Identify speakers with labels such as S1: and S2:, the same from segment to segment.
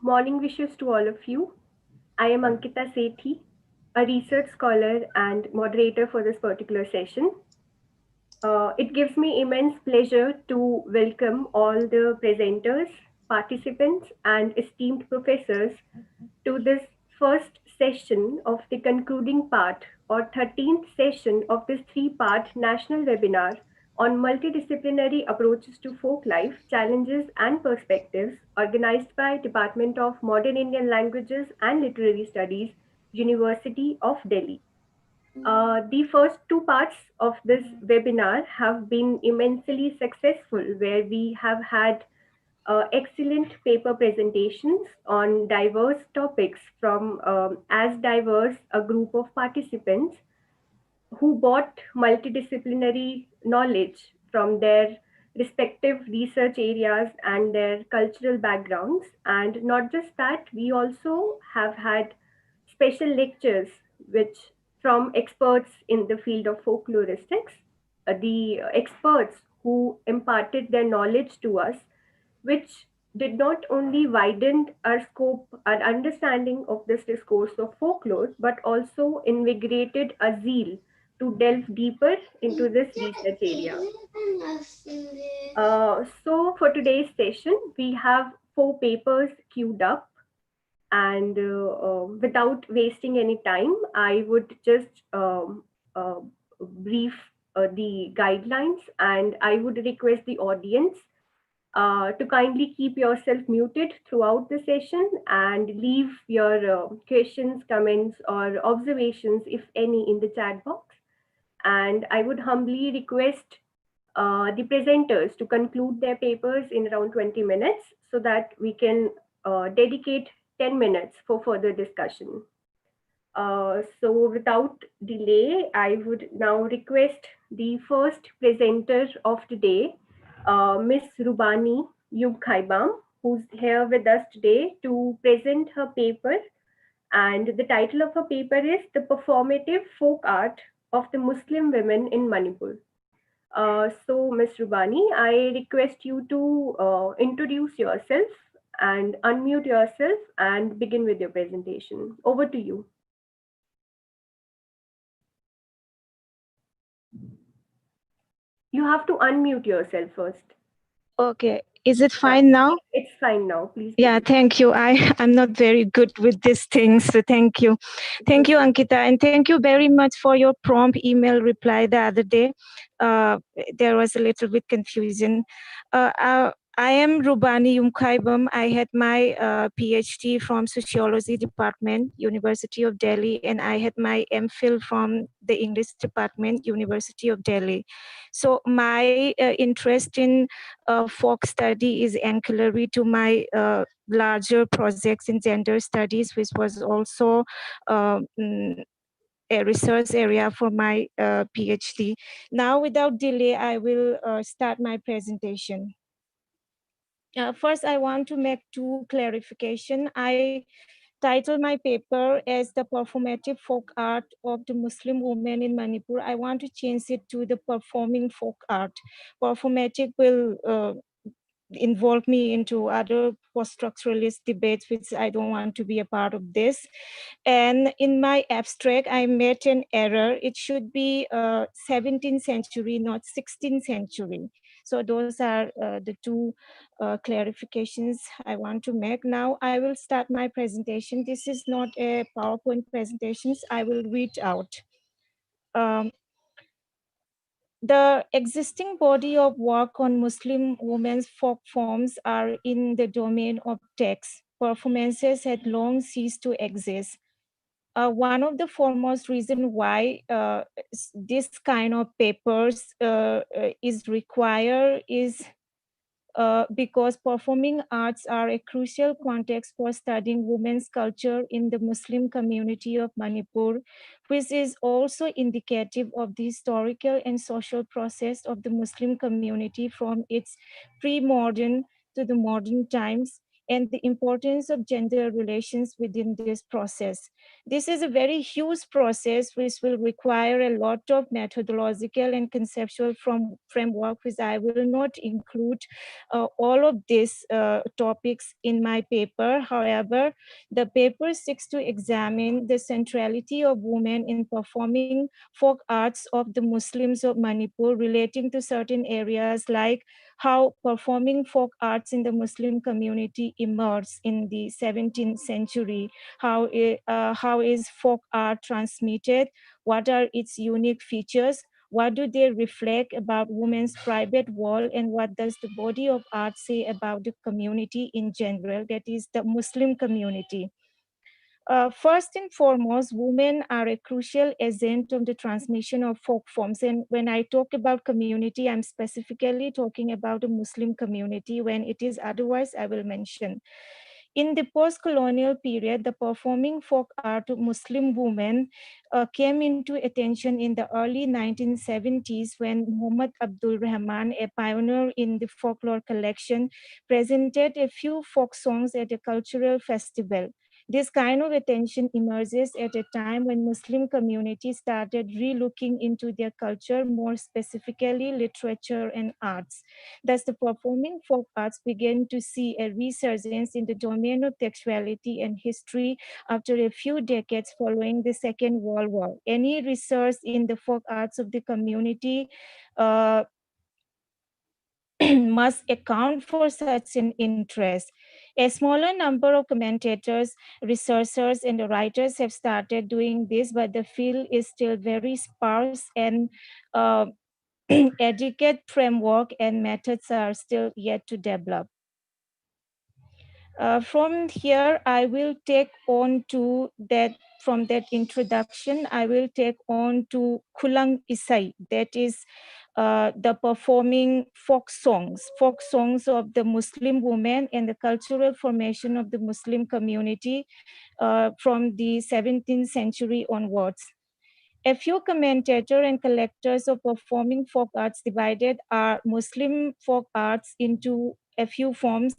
S1: Morning wishes to all of you. I am Ankita Sethi, a research scholar and moderator for this particular session. It gives me immense pleasure to welcome all the presenters, participants, and esteemed professors to this first session of the concluding part or 13th session of this three-part national webinar on multidisciplinary approaches to folk life, challenges and perspectives, organized by Department of Modern Indian Languages and Literary Studies, University of Delhi. The first two parts of this webinar have been immensely successful, where we have had excellent paper presentations on diverse topics from as diverse a group of participants who brought multidisciplinary knowledge from their respective research areas and their cultural backgrounds. And not just that, we also have had special lectures which from experts in the field of folkloristics, the experts who imparted their knowledge to us, which did not only widen our scope and understanding of this discourse of folklore, but also invigorated a zeal to delve deeper into this research area. So for today's session, we have four papers queued up, and without wasting any time, I would just brief the guidelines, and I would request the audience to kindly keep yourself muted throughout the session and leave your questions, comments, or observations, if any, in the chat box. And I would humbly request the presenters to conclude their papers in around 20 minutes so that we can dedicate 10 minutes for further discussion. So without delay, I would now request the first presenter of today, Miss Rubani Yubkhaibam, who's here with us today to present her paper. And the title of her paper is The Performative Folk Art of the Muslim Women in Manipur. So, Ms. Rubani, I request you to introduce yourself and unmute yourself and begin with your presentation. Over to you. You have to unmute yourself first.
S2: Okay. Is it fine now?
S1: It's fine now. Please.
S2: Yeah, thank you. I'm not very good with these things, so thank you. Thank you, Ankita, and thank you very much for your prompt email reply the other day. There was a little bit confusion. I am Rubani Yumkhaibam. I had my PhD from Sociology Department, University of Delhi, and I had my MPhil from the English Department, University of Delhi. So my interest in folk study is ancillary to my larger projects in gender studies, which was also a research area for my PhD. Now, without delay, I will start my presentation. First, I want to make two clarifications. I title my paper as The Performative Folk Art of the Muslim Women in Manipur. I want to change it to the performing folk art. Performative will involve me into other post-structuralist debates, which I don't want to be a part of this. And in my abstract, I made an error. It should be 17th century, not 16th century. So those are the two clarifications I want to make. Now I will start my presentation. This is not a PowerPoint presentation. I will read out. The existing body of work on Muslim women's folk forms are in the domain of text. Performances had long ceased to exist. One of the foremost reasons why this kind of papers is required is because performing arts are a crucial context for studying women's culture in the Muslim community of Manipur, which is also indicative of the historical and social process of the Muslim community from its pre-modern to the modern times, and the importance of gender relations within this process. This is a very huge process which will require a lot of methodological and conceptual framework, which I will not include all of these topics in my paper. However, the paper seeks to examine the centrality of women in performing folk arts of the Muslims of Manipur, relating to certain areas like how performing folk arts in the Muslim community emerged in the 17th century, how is folk art transmitted, what are its unique features, what do they reflect about women's private world, and what does the body of art say about the community in general, that is the Muslim community. First and foremost, women are a crucial agent of the transmission of folk forms. And when I talk about community, I'm specifically talking about the Muslim community. When it is otherwise, I will mention. In the post-colonial period, the performing folk art of Muslim women came into attention in the early 1970s when Muhammad Abdul Rahman, a pioneer in the folklore collection, presented a few folk songs at a cultural festival. This kind of attention emerges at a time when Muslim communities started relooking into their culture, more specifically literature and arts. Thus, the performing folk arts began to see a resurgence in the domain of textuality and history after a few decades following the Second World War. Any research in the folk arts of the community uh, must account for such an interest. A smaller number of commentators, researchers, and writers have started doing this, but the field is still very sparse, and uh, adequate framework and methods are still yet to develop. From here, I will take on to that, from that introduction, I will take on to Kulang Isai, that is the performing folk songs of the Muslim women and the cultural formation of the Muslim community from the 17th century onwards. A few commentators and collectors of performing folk arts divided our Muslim folk arts into a few forms,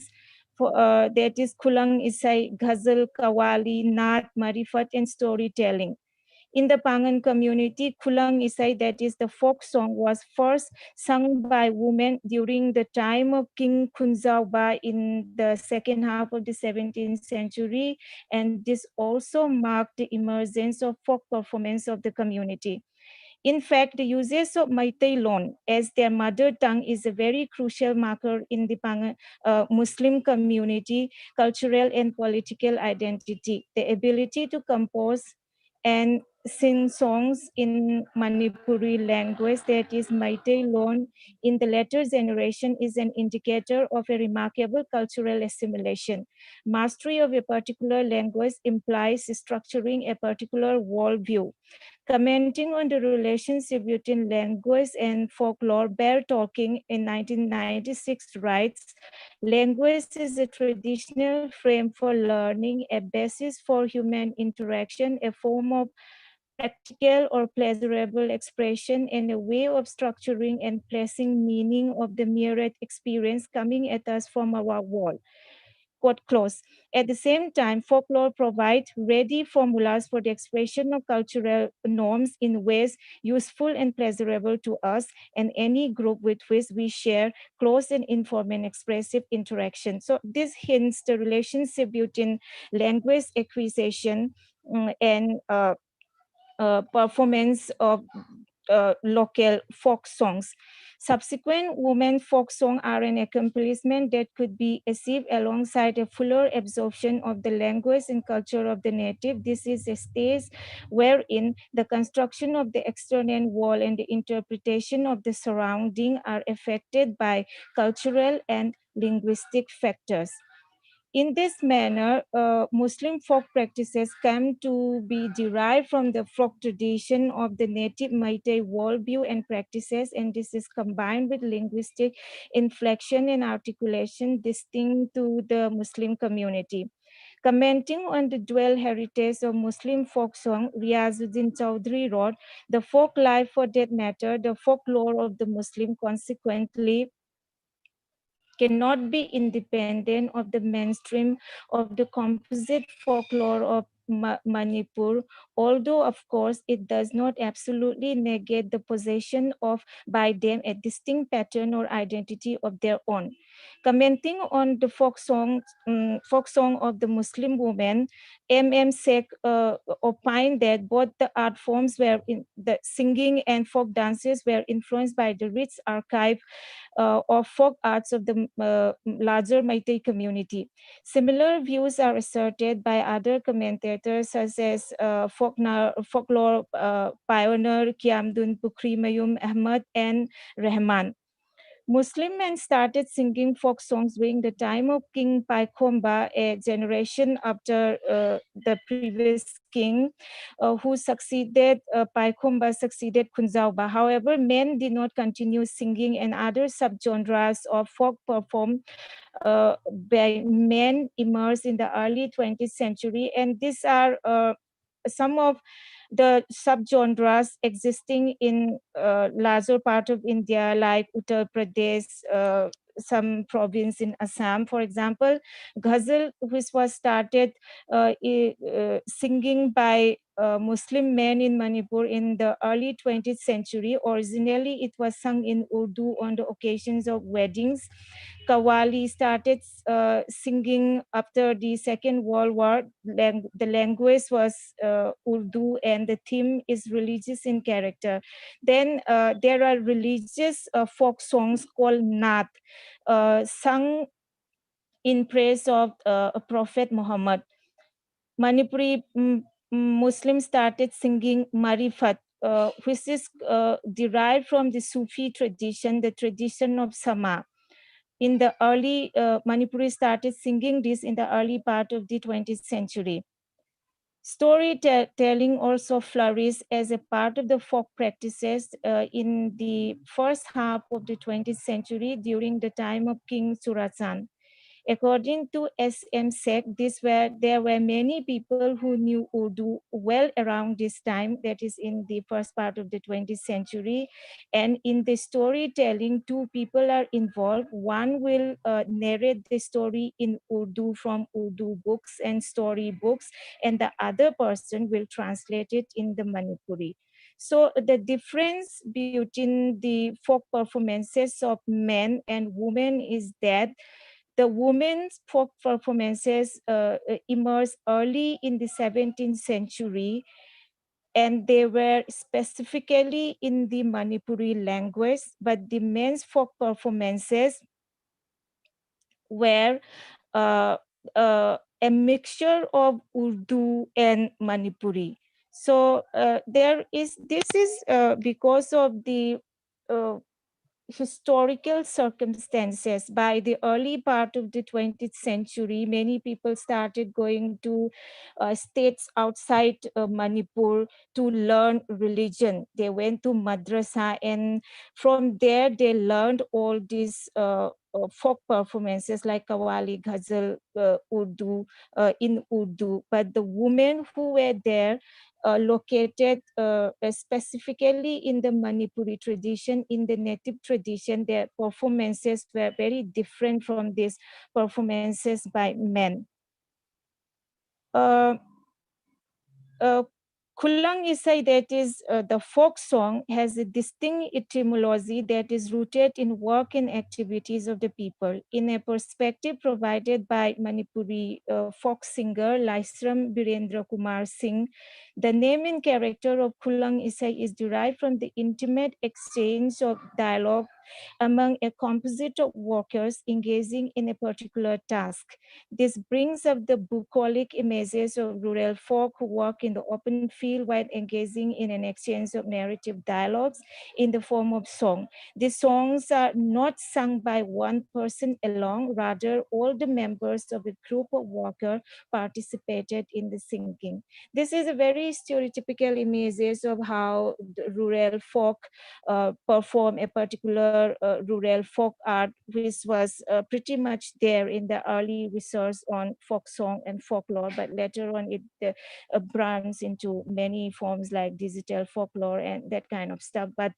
S2: that is Kulang Isai, Ghazal, Kawali, Naat, Marifat, and storytelling. In the Pangan community, Kulang Isai, that is the folk song, was first sung by women during the time of King Kunzauba in the second half of the 17th century, and this also marked the emergence of folk performance of the community. In fact, the usage of Maitai Lon as their mother tongue is a very crucial marker in the Muslim community, cultural and political identity. The ability to compose and sing songs in Manipuri language, that is Maitai Lon, in the later generation is an indicator of a remarkable cultural assimilation. Mastery of a particular language implies structuring a particular worldview. Commenting on the relationship between language and folklore, Bear Talking in 1996 writes, language is a traditional frame for learning, a basis for human interaction, a form of practical or pleasurable expression, and a way of structuring and placing meaning of the myriad experience coming at us from our world. Quote close. At the same time, folklore provides ready formulas for the expression of cultural norms in ways useful and pleasurable to us and any group with which we share close and informal and expressive interaction. So this hints the relationship between language acquisition and performance of local folk songs. Subsequent women folk songs are an accomplishment that could be achieved alongside a fuller absorption of the language and culture of the native. This is a stage wherein the construction of the external world and the interpretation of the surrounding are affected by cultural and linguistic factors. In this manner, Muslim folk practices come to be derived from the folk tradition of the native Meitei worldview and practices, and this is combined with linguistic inflection and articulation distinct to the Muslim community. Commenting on the dual heritage of Muslim folk song, Riazuddin Chowdhury wrote, the folk life, for that matter, the folklore of the Muslim consequently cannot be independent of the mainstream of the composite folklore of Manipur, although of course it does not absolutely negate the possession of by them a distinct pattern or identity of their own. Commenting on the folk song of the Muslim women, M.M. Sheikh opined that both the art forms were in the singing and folk dances were influenced by the rich archive of folk arts of the larger Meitei community. Similar views are asserted by other commentators such as folklore pioneer Kiamdun Pukri Mayum Ahmad and Rahman. Muslim men started singing folk songs during the time of King Paikomba, a generation after the previous king who succeeded Paikomba succeeded Kunzauba. However, men did not continue singing, and other subgenres of folk performed by men emerged in the early 20th century, and these are some of the subgenres existing in larger part of India, like Uttar Pradesh, some province in Assam, for example. Ghazal, which was started singing by Muslim men in Manipur in the early 20th century. Originally, it was sung in Urdu on the occasions of weddings. Kawali started singing after the Second World War. The language was Urdu, and the theme is religious in character. Then there are religious folk songs called Naat, sung in praise of Prophet Muhammad. Manipuri Muslims started singing Marifat, which is derived from the Sufi tradition, the tradition of Sama. In the early, Manipuri started singing this in the early part of the 20th century. Storytelling also flourished as a part of the folk practices in the first half of the 20th century during the time of King Surasan. According to S.M. Sek, there were many people who knew Urdu well around this time, that is in the first part of the 20th century. And in the storytelling, two people are involved. One will narrate the story in Urdu from Urdu books and story books, and the other person will translate it in the Manipuri. So the difference between the folk performances of men and women is that the women's folk performances emerged early in the 17th century, and they were specifically in the Manipuri language, but the men's folk performances were uh, a mixture of Urdu and Manipuri. So this is because of the uh, historical circumstances. By the early part of the 20th century, many people started going to states outside Manipur to learn religion. They went to madrasa, and from there they learned all these folk performances like Qawwali, Ghazal, Urdu, in Urdu. But the women who were there located specifically in the Manipuri tradition, in the native tradition, their performances were very different from these performances by men. Uh, uh, Kulang Isai, that is the folk song, has a distinct etymology that is rooted in work and activities of the people. In a perspective provided by Manipuri folk singer Laisram Birendra Kumar Singh, the name and character of Kulang Isai is derived from the intimate exchange of dialogue among a composite of workers engaging in a particular task. This brings up the bucolic images of rural folk who work in the open field while engaging in an exchange of narrative dialogues in the form of song. These songs are not sung by one person alone, rather all the members of a group of workers participated in the singing. This is a very stereotypical images of how the rural folk perform a particular particular rural folk art, which was pretty much there in the early research on folk song and folklore, but later on it branches into many forms like digital folklore and that kind of stuff. But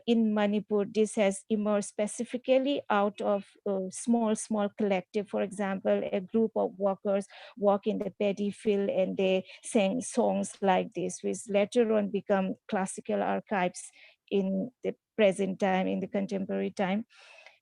S2: in Manipur, this has emerged specifically out of small collective. For example, a group of workers walk in the paddy field and they sang songs like this, which later on become classical archives in the present time, in the contemporary time.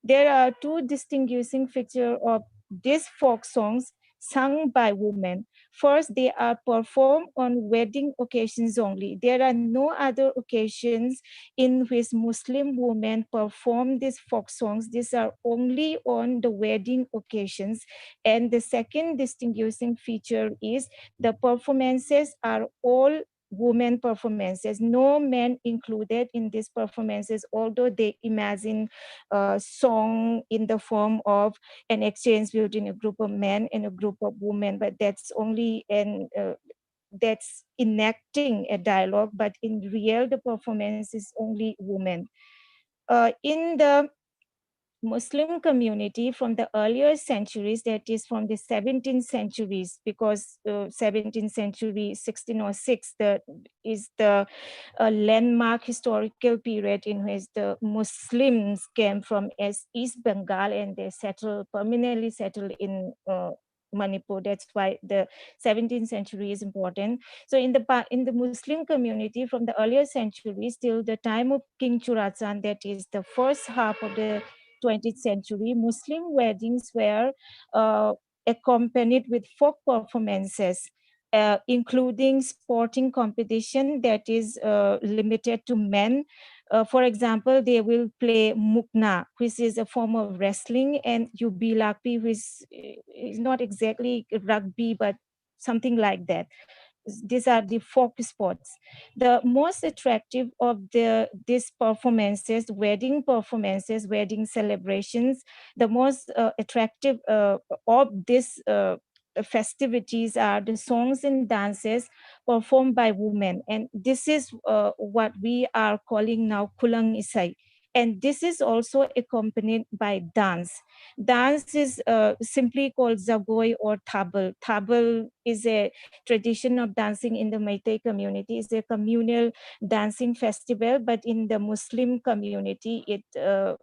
S2: There are two distinguishing features of these folk songs sung by women. First, they are performed on wedding occasions only. There are no other occasions in which Muslim women perform these folk songs. These are only on the wedding occasions. And the second distinguishing feature is the performances are all women performances, no men included in these performances, although they imagine song in the form of an exchange between a group of men and a group of women, but that's only an that's enacting a dialogue, but in real the performance is only women. In the Muslim community from the earlier centuries, that is from the 17th centuries, because 17th century 1606 is the landmark historical period in which the Muslims came from East Bengal and they permanently settled in Manipur. That's why the 17th century is important. So in the Muslim community from the earlier centuries till the time of King Churachan, that is the first half of the 20th century, Muslim weddings were accompanied with folk performances, including sporting competition that is limited to men. For example, they will play mukna, which is a form of wrestling, and ubilakpi, which is not exactly rugby, but something like that. These are the folk sports. The most attractive of these performances, wedding celebrations, the most attractive of these festivities are the songs and dances performed by women, and this is what we are calling now kulang isai, and this is also accompanied by dance. Dance is simply called zagoi or tabal. Tabal is a tradition of dancing in the Meitei community. It's a communal dancing festival, but in the Muslim community, it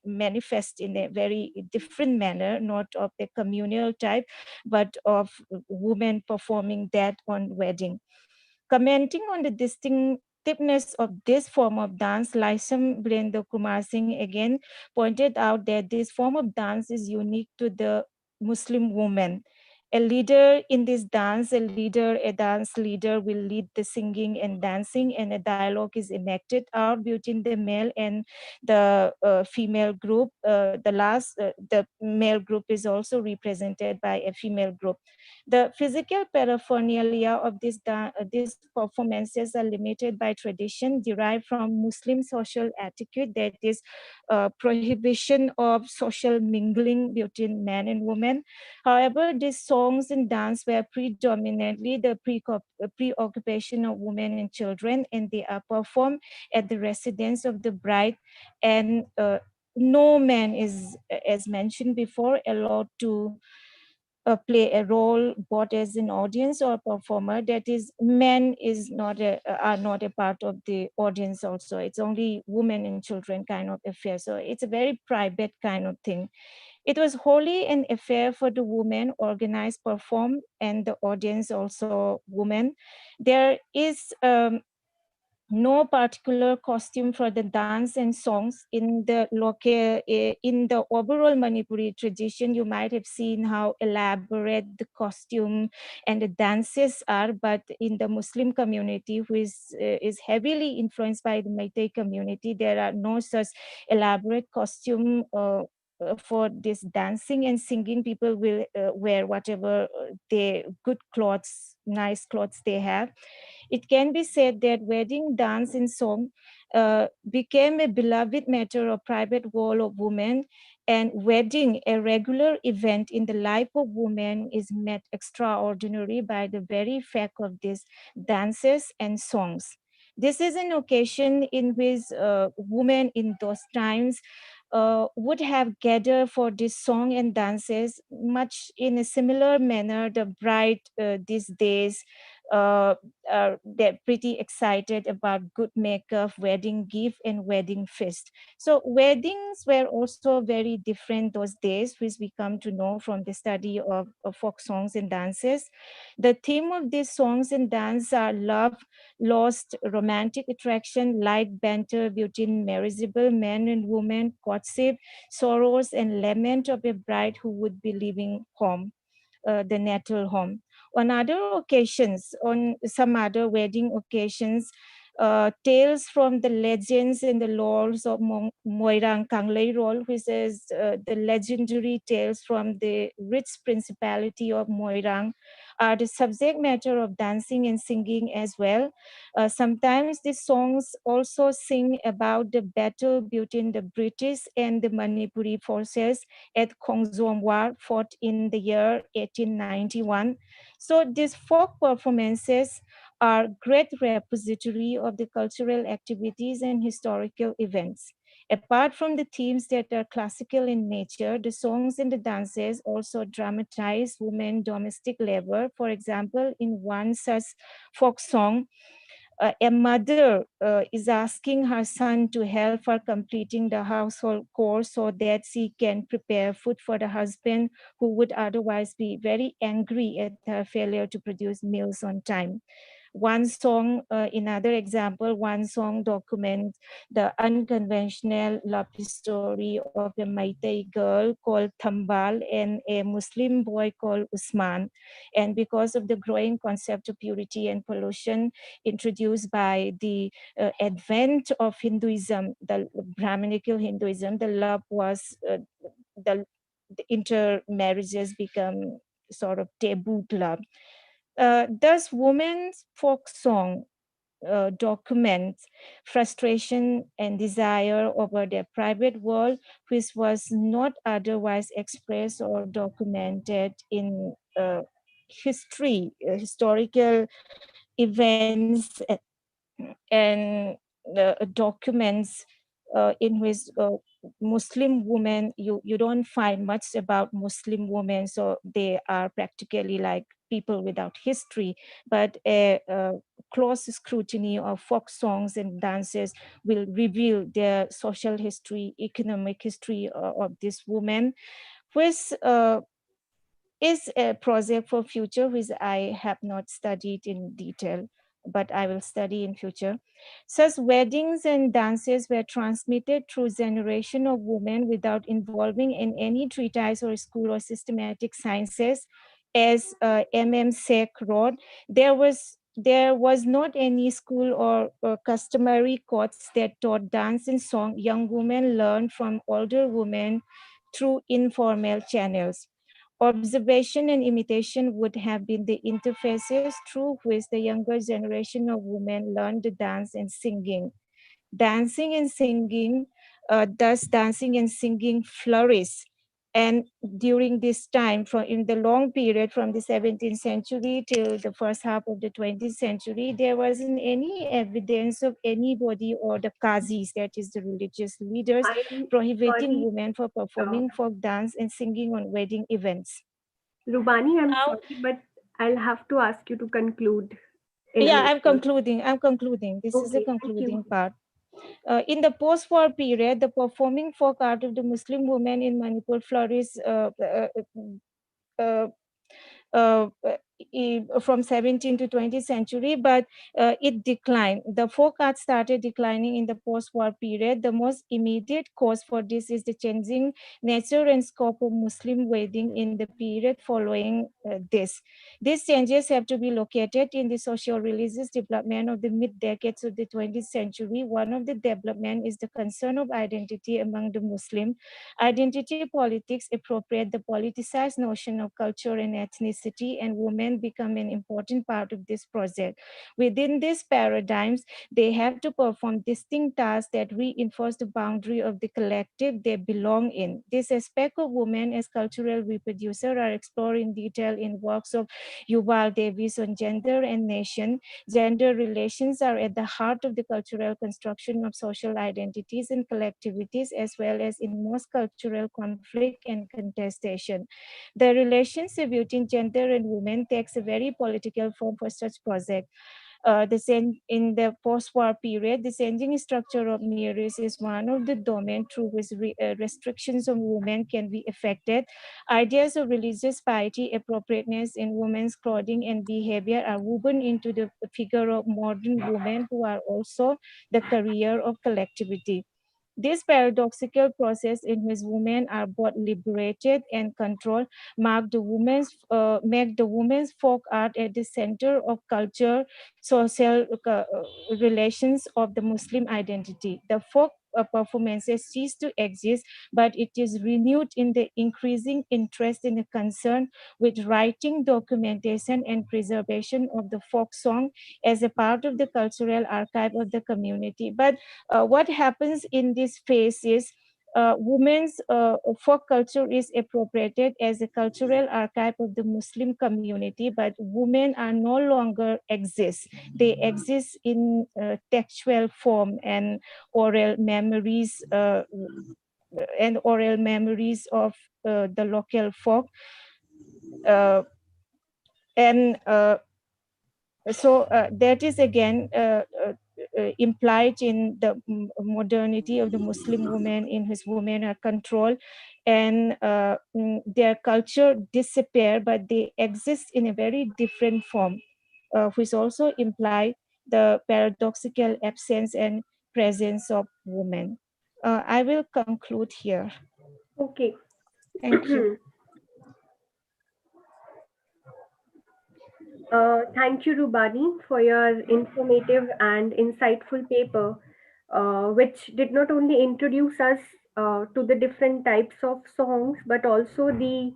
S2: manifests in a very different manner, not of the communal type, but of women performing that on wedding. Commenting on the distinctiveness of this form of dance, Laisam Brenda Kumar Singh again pointed out that this form of dance is unique to the Muslim woman. A leader in this dance, a dance leader will lead the singing and dancing, and a dialogue is enacted out between the male and the female group. The male group is also represented by a female group. The physical paraphernalia of these performances are limited by tradition derived from Muslim social etiquette, that is prohibition of social mingling between men and women. However, these songs and dance were predominantly the preoccupation of women and children, and they are performed at the residence of the bride, and no man is, as mentioned before, allowed to play a role both as an audience or performer. That is, men are not a part of the audience also. It's only women and children kind of affair. So it's a very private kind of thing. It was wholly an affair for the women, organized, performed, and the audience also women. There is no particular costume for the dance and songs in the local in the overall Manipuri tradition. You might have seen how elaborate the costume and the dances are, but in the Muslim community, which is heavily influenced by the Meitei community, there are no such elaborate costume for this dancing and singing. People will wear whatever they good clothes, nice clothes they have. It can be said that wedding dance and song became a beloved matter of private world of women, and wedding, a regular event in the life of women, is made extraordinary by the very fact of these dances and songs. This is an occasion in which women in those times would have gathered for this song and dances, much in a similar manner. The bride these days, they're pretty excited about good makeup, wedding gift, and wedding feast. So weddings were also very different those days, which we come to know from the study of folk songs and dances. The theme of these songs and dance are love, lost, romantic attraction, light banter between marriageable men and women, courtship, sorrows, and lament of a bride who would be leaving home, the natal home. On other occasions, on some other wedding occasions, tales from the legends and the lores of Moirang Kangleirol, which is the legendary tales from the rich principality of Moirang, are the subject matter of dancing and singing as well. Sometimes these songs also sing about the battle between the British and the Manipuri forces at Khongzom War, fought in the year 1891. So these folk performances are great repository of the cultural activities and historical events. Apart from the themes that are classical in nature, the songs and the dances also dramatize women domestic labor. For example, in one such folk song, a mother is asking her son to help her completing the household chores so that she can prepare food for the husband who would otherwise be very angry at her failure to produce meals on time. One song, another example, one song documents the unconventional love story of a Maitai girl called Thambal and a Muslim boy called Usman. And because of the growing concept of purity and pollution introduced by the advent of Hinduism, the Brahminical Hinduism, the love was, the intermarriages become sort of taboo love. Thus, women's folk song documents frustration and desire over their private world, which was not otherwise expressed or documented in historical events, and documents in which Muslim women, you don't find much about Muslim women, so they are practically like people without history. But a close scrutiny of folk songs and dances will reveal their social history, economic history of these women, which is a project for future which I have not studied in detail, but I will study in future. Such weddings and dances were transmitted through generation of women without involving in any treatise or school or systematic sciences. As M.M. Sek wrote, there was not any school or customary courts that taught dance and song. Young women learned from older women through informal channels. Observation and imitation would have been the interfaces through which the younger generation of women learned the dance and singing. Dancing and singing, thus dancing and singing flourish. And during this time, from in the long period from the 17th century till the first half of the 20th century, there wasn't any evidence of anybody or the qazis, that is the religious leaders,
S1: I'm
S2: prohibiting
S1: sorry,
S2: women for
S1: uh,
S2: performing folk dance and singing on wedding events.
S1: Rubani, I'm
S2: Now,
S1: sorry, but I'll have to ask you to conclude in a
S2: yeah,
S1: minute.
S2: I'm concluding. This is a
S1: Okay, thank you.
S2: concluding part. In the post-war period, the performing folk art of the Muslim women in Manipur flourished uh, uh, from 17th to 20th century, but it declined. The folk art started declining in the post-war period. The most immediate cause for this is the changing nature and scope of Muslim wedding in the period following this. These changes have to be located in the socio-religious development of the mid-decades of the 20th century. One of the development is the concern of identity among the Muslim. Identity politics appropriate the politicized notion of culture and ethnicity, and women become an important part of this project. Within these paradigms, they have to perform distinct tasks that reinforce the boundary of the collective they belong in. This aspect of women as cultural reproducer are explored in detail in works of Yuval Davis on gender and nation. Gender relations are at the heart of the cultural construction of social identities and collectivities, as well as in most cultural conflict and contestation. The relationship between gender and women takes a very political form for such project. In the post-war period, the changing structure of marriage is one of the domains through which restrictions on women can be effected. Ideas of religious piety, appropriateness in women's clothing and behavior are woven into the figure of modern women who are also the carrier of collectivity. This paradoxical process in which women are both liberated and controlled make the women's folk art at the center of culture, social relations of the Muslim identity. The folk performances cease to exist, but it is renewed in the increasing interest in the concern with writing, documentation, and preservation of the folk song as a part of the cultural archive of the community. But what happens in this phase is women's folk culture is appropriated as a cultural archive of the Muslim community, but women are no longer exist. They exist in textual form and oral memories of the local folk. Uh, and So that is again implied in the modernity of the Muslim women, in which women are controlled and their culture disappear, but they exist in a very different form, which also imply the paradoxical absence and presence of women. I will conclude here.
S1: Okay.
S2: Thank you.
S1: Thank you, Rubani, for your informative and insightful paper, which did not only introduce us to the different types of songs, but also the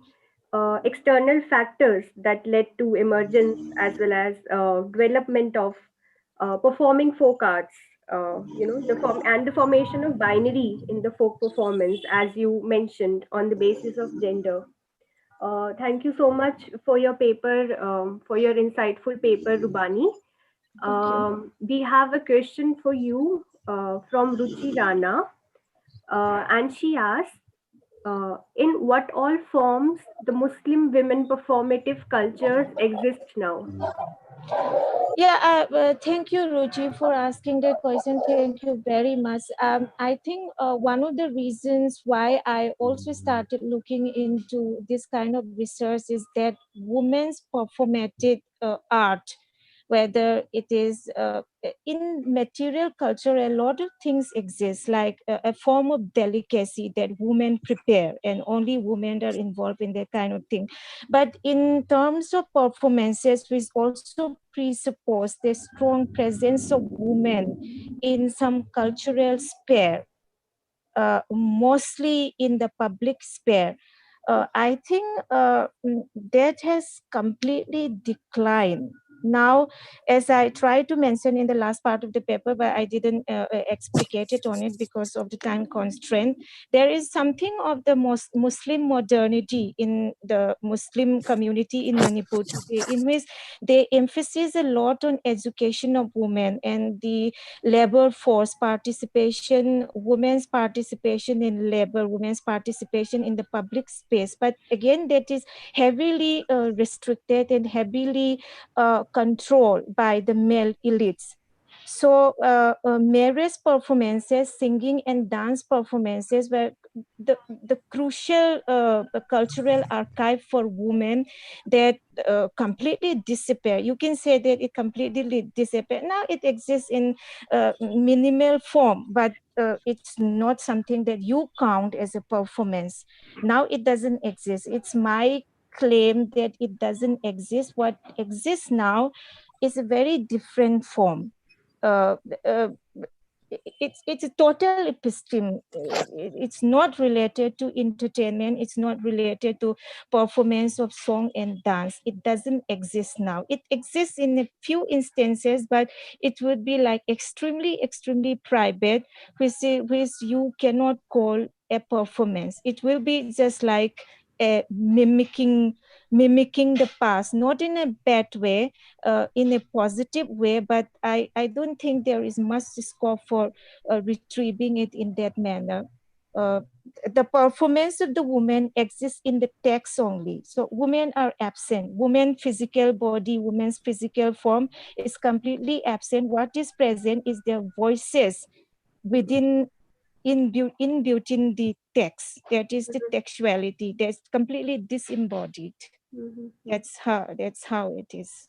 S1: external factors that led to emergence as well as development of performing folk arts. The form and the formation of binary in the folk performance, as you mentioned, on the basis of gender. Thank you so much for your paper, for your insightful paper, Rubani.
S2: Thank you.
S1: We have a question for you from Ruchi Rana, and she asks, in what all forms the Muslim women performative cultures exist now?
S2: Yeah, thank you, Ruchi, for asking that question. Thank you very much. I think one of the reasons why I also started looking into this kind of research is that women's performative art, whether it is in material culture, a lot of things exist, like a form of delicacy that women prepare, and only women are involved in that kind of thing. But in terms of performances, which also presuppose the strong presence of women in some cultural sphere, mostly in the public sphere, I think that has completely declined. Now, as I tried to mention in the last part of the paper, but I didn't explicate it on it because of the time constraint, there is something of the Muslim modernity in the Muslim community in Manipur today, in which they emphasize a lot on education of women and the labor force participation, women's participation in labor, women's participation in the public space. But again, that is heavily restricted and heavily controlled by the male elites. So marriage performances, singing and dance performances were the crucial cultural archive for women that completely disappear. You can say that it completely disappeared. Now it exists in minimal form, but it's not something that you count as a performance. Now it doesn't exist. It's my claim that it doesn't exist. What exists now is a very different form. Uh, uh, it's a total episteme. It's not related to entertainment. It's not related to performance of song and dance. It doesn't exist now. It exists in a few instances, but it would be like extremely private, which you cannot call a performance. It will be just like mimicking the past, not in a bad way, in a positive way, but I don't think there is much scope for retrieving it in that manner. Uh, the performance of the woman exists in the text only. So women are absent. Women's physical body, women's physical form is completely absent. What is present is their voices within inbuilt in the text. That is the textuality. That's completely disembodied. That's how it is.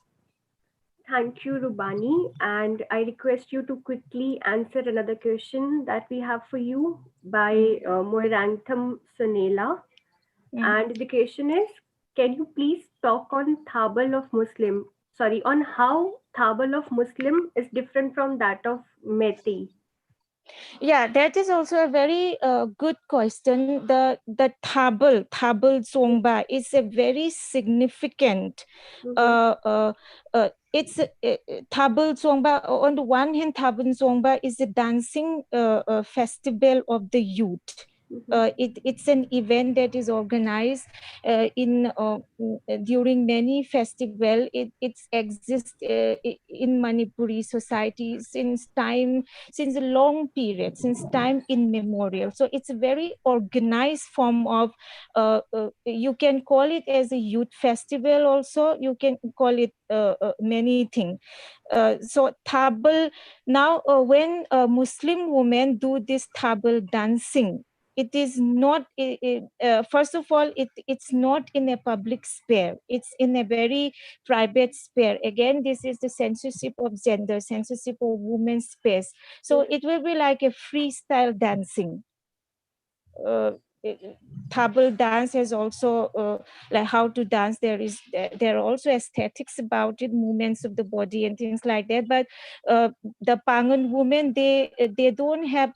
S1: Thank you, Rubani. And I request you to quickly answer another question that we have for you by Moirantham Sonela. And the question is, can you please talk on Thabal of Muslim? Sorry, on how Thabal of Muslim is different from that of Methi?
S2: Yeah, that is also a very good question. The Thabal Zongba is a very significant.
S1: Mm-hmm.
S2: It's Thabal Zongba. On the one hand, Thabal Zongba is a dancing festival of the youth.
S1: Mm-hmm.
S2: It's an event that is organized in during many festival. It's exists in Manipuri society since a long period, since time immemorial. So it's a very organized form of, you can call it as a youth festival also, you can call it many things. So Thabal, now when Muslim women do this Thabal dancing, it is not, first of all, it's not in a public sphere. It's in a very private sphere. Again, this is the censorship of gender, censorship of women's space. So it will be like a freestyle dancing. uh, Thabal dance has also like how to dance. There are also aesthetics about it, movements of the body and things like that. But the Pangan women, they don't have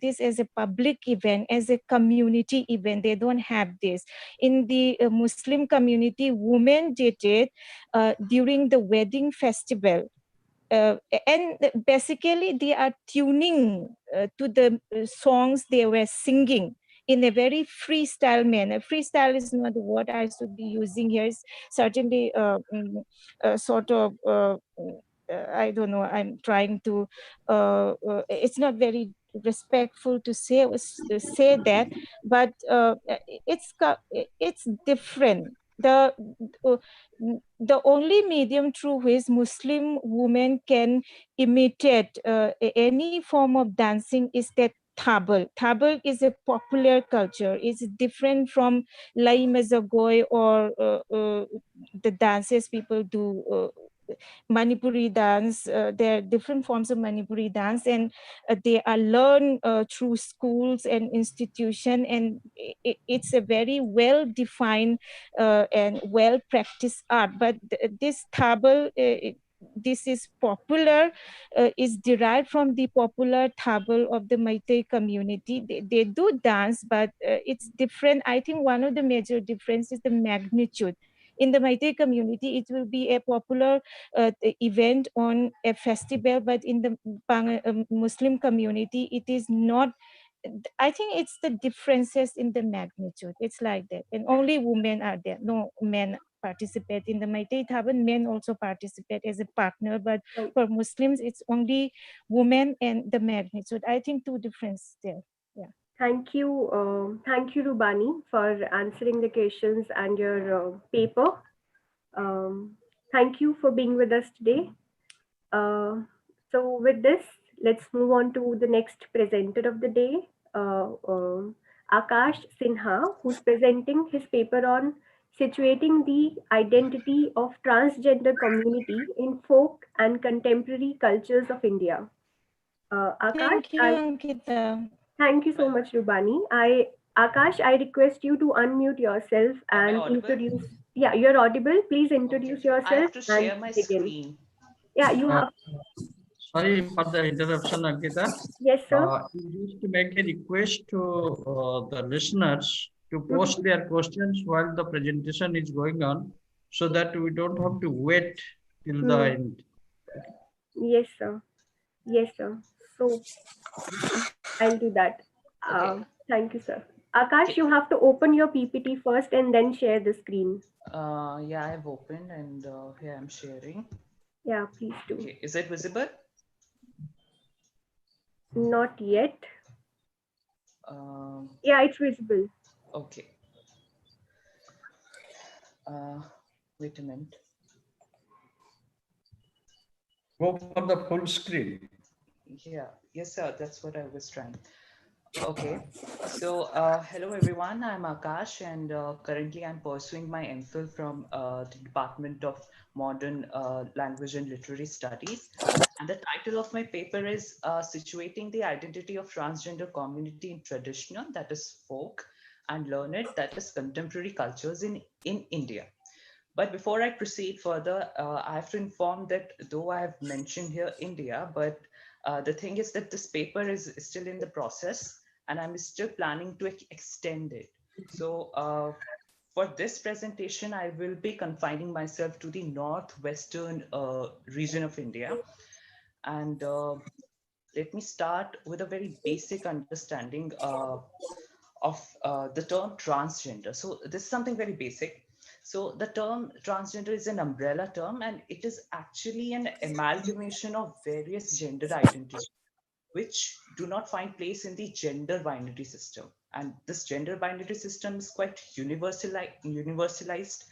S2: this as a public event, as a community event. They don't have this. In the Muslim community, women did it during the wedding festival. And basically they are tuning to the songs they were singing in a very freestyle manner. Freestyle is not the word I should be using here. It's certainly sort of I don't know, I'm trying to it's not very respectful to say that, but it's different. Uh, the only medium through which Muslim women can imitate any form of dancing is that Thabal. Thabal is a popular culture. It's different from Lai Mazagoy or the dances people do. Manipuri dance, there are different forms of Manipuri dance, and they are learned through schools and institution, and it's a very well defined and well practiced art. But this Thabal, this is popular, is derived from the popular Thabal of the Meitei community. They do dance, but it's different. I think one of the major difference is the magnitude. In the Meitei community, it will be a popular event on a festival, but in the Muslim community, it is not. I think it's the differences in the magnitude. It's like that, and only women are there. No men participate in the Meitei Thaban. Men also participate as a partner, but for Muslims, it's only women and the magnitude. I think two differences there. Yeah.
S1: Thank you, Rubani, for answering the questions and your paper. Thank you for being with us today. Uh, so, with this, let's move on to the next presenter of the day, Akash Sinha, who's presenting his paper on situating the identity of transgender community in folk and contemporary cultures of India. Akash,
S2: Thank you, Ankita.
S1: thank you so much, Rubani. Akash, I request you to unmute yourself
S3: Am I
S1: and
S3: audible?
S1: introduce. Yeah, you're audible. Please
S3: Okay.
S1: introduce
S3: I
S1: yourself
S3: have to
S1: and
S3: share my
S1: begin.
S3: screen.
S1: Yeah, you have.
S3: Sorry for the interruption, Ankita.
S1: Yes, sir.
S3: We used to make a request to the listeners to
S1: Mhm.
S3: post their questions while the presentation is going on, so that we don't have to wait till the
S1: Hmm.
S3: end.
S1: Yes, sir. Yes, sir. So I'll do that.
S4: Okay.
S1: Thank you, sir. Akash,
S4: Okay.
S1: you have to open your PPT first and then share the screen.
S4: Yeah, I've opened and here I'm sharing.
S1: Yeah, please do.
S4: Okay, is it visible?
S1: Not yet.
S4: Um,
S1: Yeah, it's visible.
S4: okay. Uh, Wait a minute.
S3: Go for the full screen.
S4: Yeah, yes, sir. That's what I was trying. Okay. So, hello everyone. I'm Akash, and currently I'm pursuing my MPhil from the Department of Modern Language and Literary Studies. And the title of my paper is Situating the Identity of Transgender Community in Traditional, that is folk, and Learned, that is Contemporary Cultures in India. But before I proceed further, I have to inform that though I have mentioned here India, but the thing is that this paper is still in the process and I'm still planning to extend it. So for this presentation, I will be confining myself to the northwestern region of India. And let me start with a very basic understanding of the term transgender. So this is something very basic. So the term transgender is an umbrella term, and it is actually an amalgamation of various gender identities which do not find place in the gender binary system. And this gender binary system is quite universalized,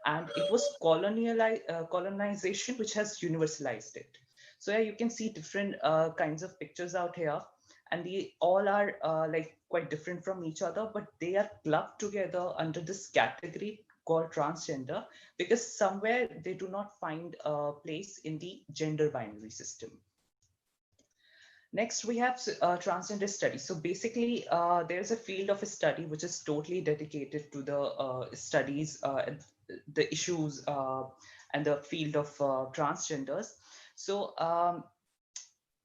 S4: and it was colonization which has universalized it. So yeah, you can see different kinds of pictures out here, and they all are like quite different from each other, but they are clubbed together under this category called transgender because somewhere they do not find a place in the gender binary system. Next, we have transgender studies. So basically, there's a field of a study which is totally dedicated to the studies, and the issues, and the field of transgenders. So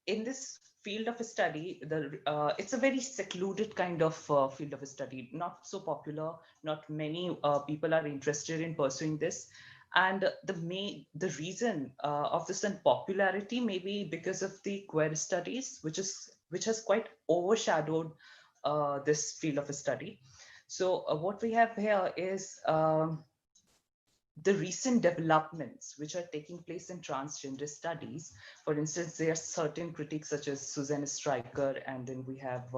S4: in this field of a study, it's a very secluded kind of field of a study, not so popular. Not many people are interested in pursuing this, and the reason of this unpopularity may be because of the queer studies, which has quite overshadowed this field of a study. So what we have here is the recent developments which are taking place in transgender studies. For instance, there are certain critics such as Susanne Stryker, and then we have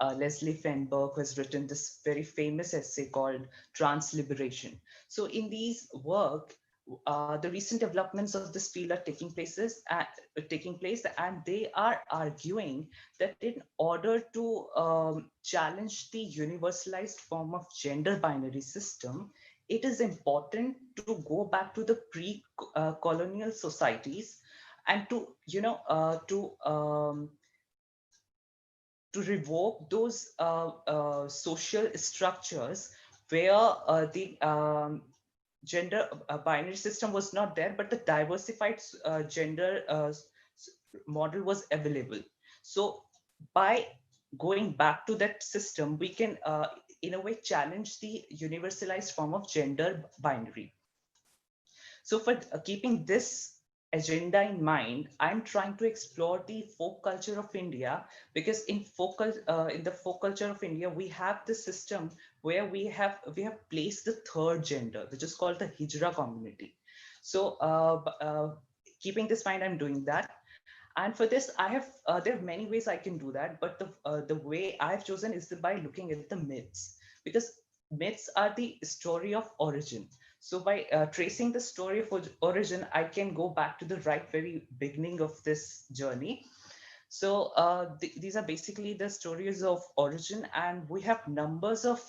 S4: Leslie Fenberg, who has written this very famous essay called Transliberation. So in these work, the recent developments of this field are taking place, and they are arguing that in order to challenge the universalized form of gender binary system, it is important to go back to the pre-colonial societies and to to revoke those social structures where the gender binary system was not there, but the diversified gender model was available. So by going back to that system, we can in a way challenge the universalized form of gender binary. So for keeping this agenda in mind, I'm trying to explore the folk culture of India, because in the folk culture of India, we have this system where we have placed the third gender, which is called the Hijra community. So keeping this in mind, I'm doing that. And for this, there are many ways I can do that, but the way I've chosen is by looking at the myths, because myths are the story of origin. So by tracing the story of origin, I can go back to the right very beginning of this journey. So these are basically the stories of origin, and we have numbers of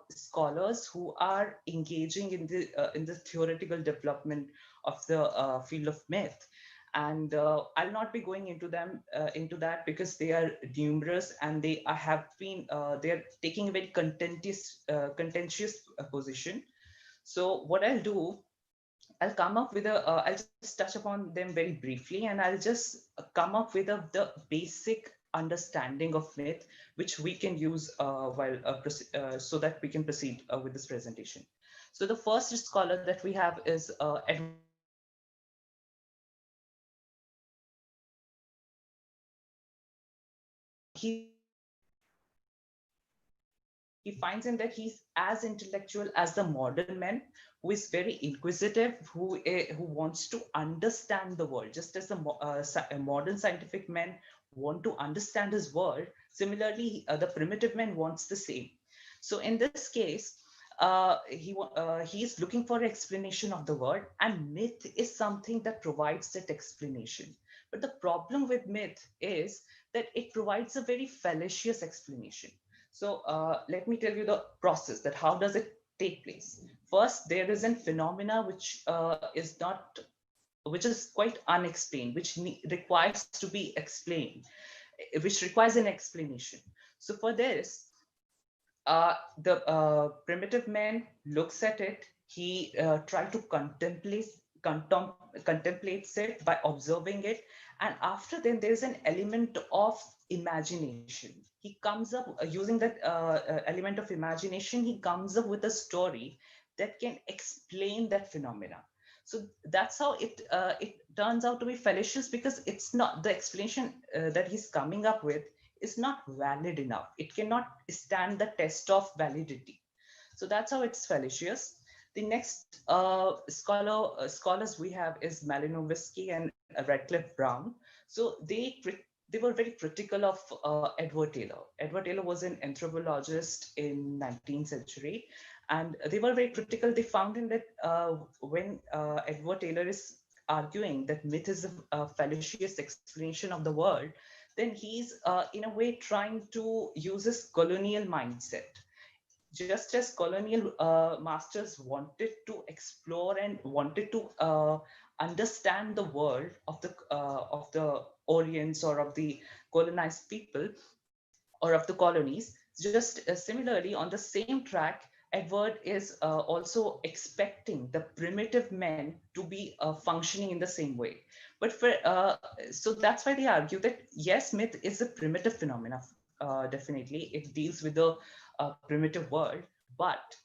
S4: scholars who are engaging in the theoretical development of the field of myth. And I'll not be going into that because they are numerous, and they're taking a very contentious position. So what I'll do I'll come up with I'll just touch upon them very briefly, and I'll just come up with the basic understanding of myth, which we can use so that we can proceed with this presentation. So the first scholar that we have is Edward Gibbon. He he finds in that he's as intellectual as the modern man, who is very inquisitive, who wants to understand the world, just as a modern scientific man want to understand his world. Similarly, the primitive man wants the same. So in this case, he is looking for an explanation of the world, and myth is something that provides that explanation. But the problem with myth is that it provides a very fallacious explanation. So let me tell you the process, that how does it take place. First, there is a phenomena which is quite unexplained, which requires to be explained, which requires an explanation. So for this, the primitive man looks at it. He tries to contemplates it by observing it, and after then there is an element of imagination. He comes up using that element of imagination. He comes up with a story that can explain that phenomena. So that's how it turns out to be fallacious, because it's not the explanation that he's coming up with is not valid enough. It cannot stand the test of validity. So that's how it's fallacious. The next scholars we have is Malinowski and Radcliffe Brown. So they were very critical of Edward Taylor. Edward Taylor was an anthropologist in 19th century, and they were very critical. They found in that when Edward Taylor is arguing that myth is a fallacious explanation of the world, then he's in a way trying to use his colonial mindset. Just as colonial masters wanted to explore and wanted to understand the world of the Orients or of the colonized people or of the colonies, just similarly on the same track, Edward is also expecting the primitive men to be functioning in the same way. But so that's why they argue that yes, myth is a primitive phenomena. Definitely, it deals with the primitive world, but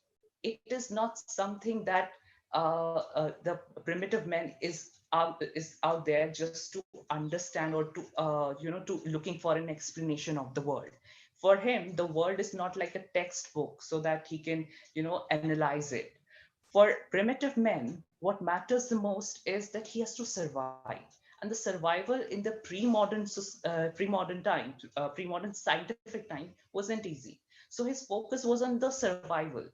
S4: it is not something that the primitive man is out there just to understand or to to looking for an explanation of the world. For him, the world is not like a textbook so that he can analyze it. For primitive men, what matters the most is that he has to survive, and the survival in the pre-modern scientific time wasn't easy. So his focus was on the survival,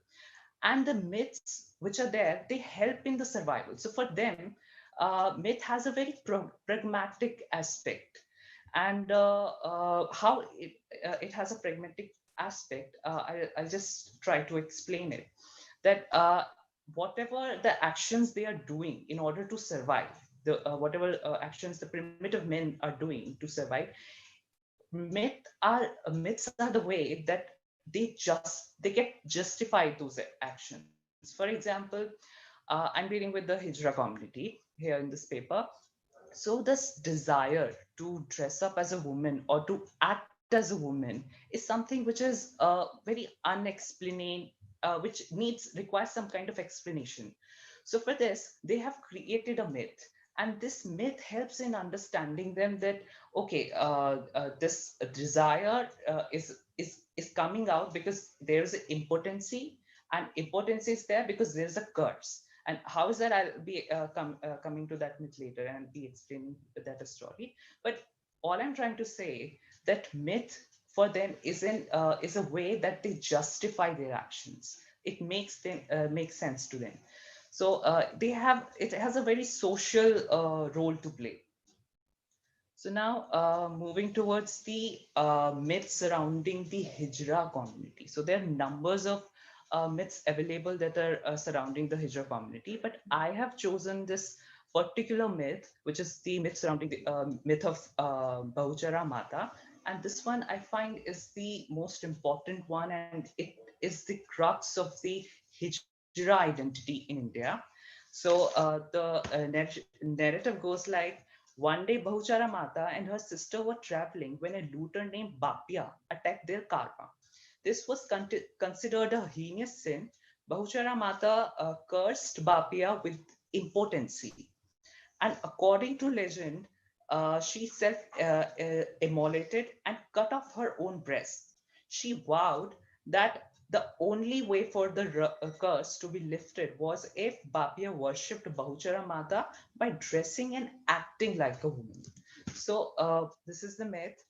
S4: and the myths which are there, they help in the survival. So for them, myth has a very pragmatic aspect. And how it has a pragmatic aspect, I'll just try to explain it. That whatever the actions they are doing in order to survive, the whatever actions the primitive men are doing to survive, myths are the way that they get justified those actions. For example, I'm dealing with the Hijra community here in this paper. So this desire to dress up as a woman or to act as a woman is something which is very unexplained, which requires some kind of explanation. So for this, they have created a myth, and this myth helps in understanding them that okay, this desire is coming out because there is impotency, and impotency is there because there is a curse. And how is that? I'll be coming to that myth later and be explaining that story. But all I'm trying to say, that myth for them is a way that they justify their actions. It makes sense to them. So it has a very social role to play. So now moving towards the myths surrounding the Hijra community. So there are numbers of myths available that are surrounding the Hijra community, but I have chosen this particular myth, which is the myth surrounding the myth of Bahuchara Mata. And this one I find is the most important one, and it is the crux of the Hijra identity in India. So the narrative goes like, one day Bahuchara Mata and her sister were traveling when a looter named Bapia attacked their karma. This was considered a heinous sin. Bahuchara Mata cursed Bapia with impotency. And according to legend, she self-immolated and cut off her own breast. She vowed that the only way for the curse to be lifted was if Bapia worshipped Bahuchara Mata by dressing and acting like a woman. So this is the myth.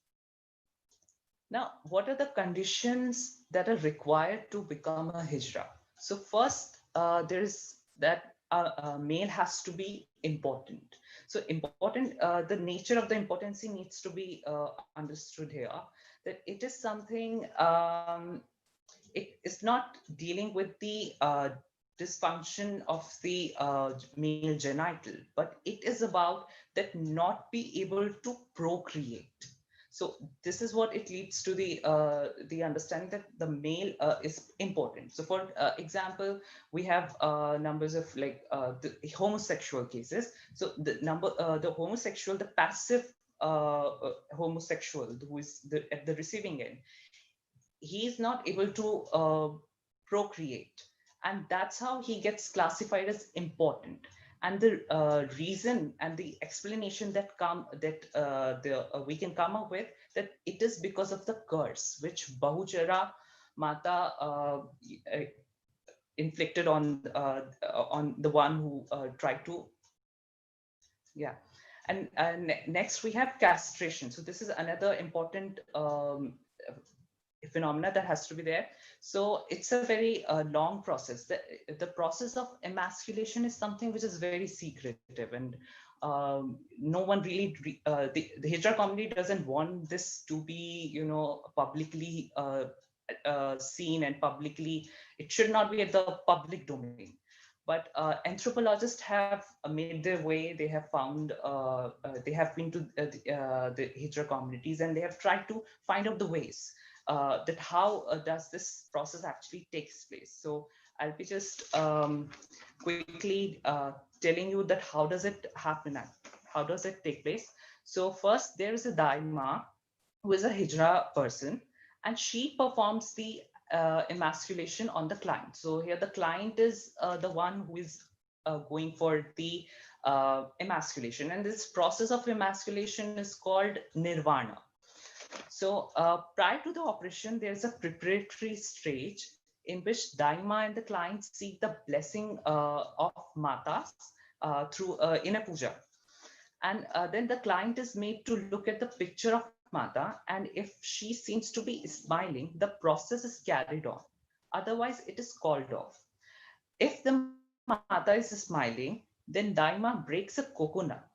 S4: Now, what are the conditions that are required to become a hijra? So first, there is that a male has to be important. So important, the nature of the importancy needs to be understood here. That it is something, it is not dealing with the dysfunction of the male genital, but it is about that not be able to procreate. So this is what it leads to the understanding that the male is important. So for example, we have numbers of like the homosexual cases. So the homosexual, the passive homosexual who is at the receiving end, he is not able to procreate, and that's how he gets classified as important. And the reason and the explanation that we can come up with, that it is because of the curse which Bahuchara Mata uh, inflicted on the one who tried to, yeah. And next we have castration. So this is another important phenomena that has to be there. So it's a very long process. The process of emasculation is something which is very secretive, and no one really the hijra community doesn't want this to be, you know, publicly seen and publicly, it should not be at the public domain. But anthropologists have made their way. They have found they have been to the hijra communities, and they have tried to find out the ways that how does this process actually takes place. So I'll be just quickly telling you that how does it happen, how does it take place. So first there is a daima who is a hijra person, and she performs the emasculation on the client. So here the client is the one who is going for the emasculation, and this process of emasculation is called nirvana. So prior to the operation, there's a preparatory stage in which Daima and the client seek the blessing of Matas through in a puja. And then the client is made to look at the picture of Mata, and if she seems to be smiling, the process is carried on. Otherwise, it is called off. If the Mata is smiling, then Daima breaks a coconut.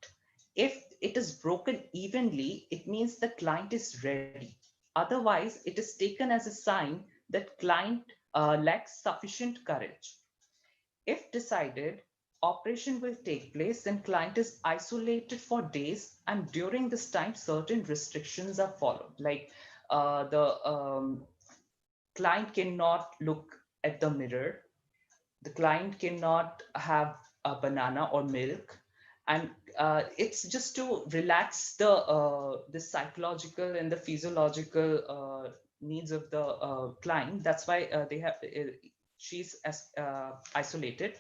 S4: If it is broken evenly, it means the client is ready. Otherwise, it is taken as a sign that client lacks sufficient courage. If decided, operation will take place, then client is isolated for days, and during this time, certain restrictions are followed. Like the client cannot look at the mirror, the client cannot have a banana or milk, and it's just to relax the psychological and the physiological needs of the client. That's why they have she's as isolated.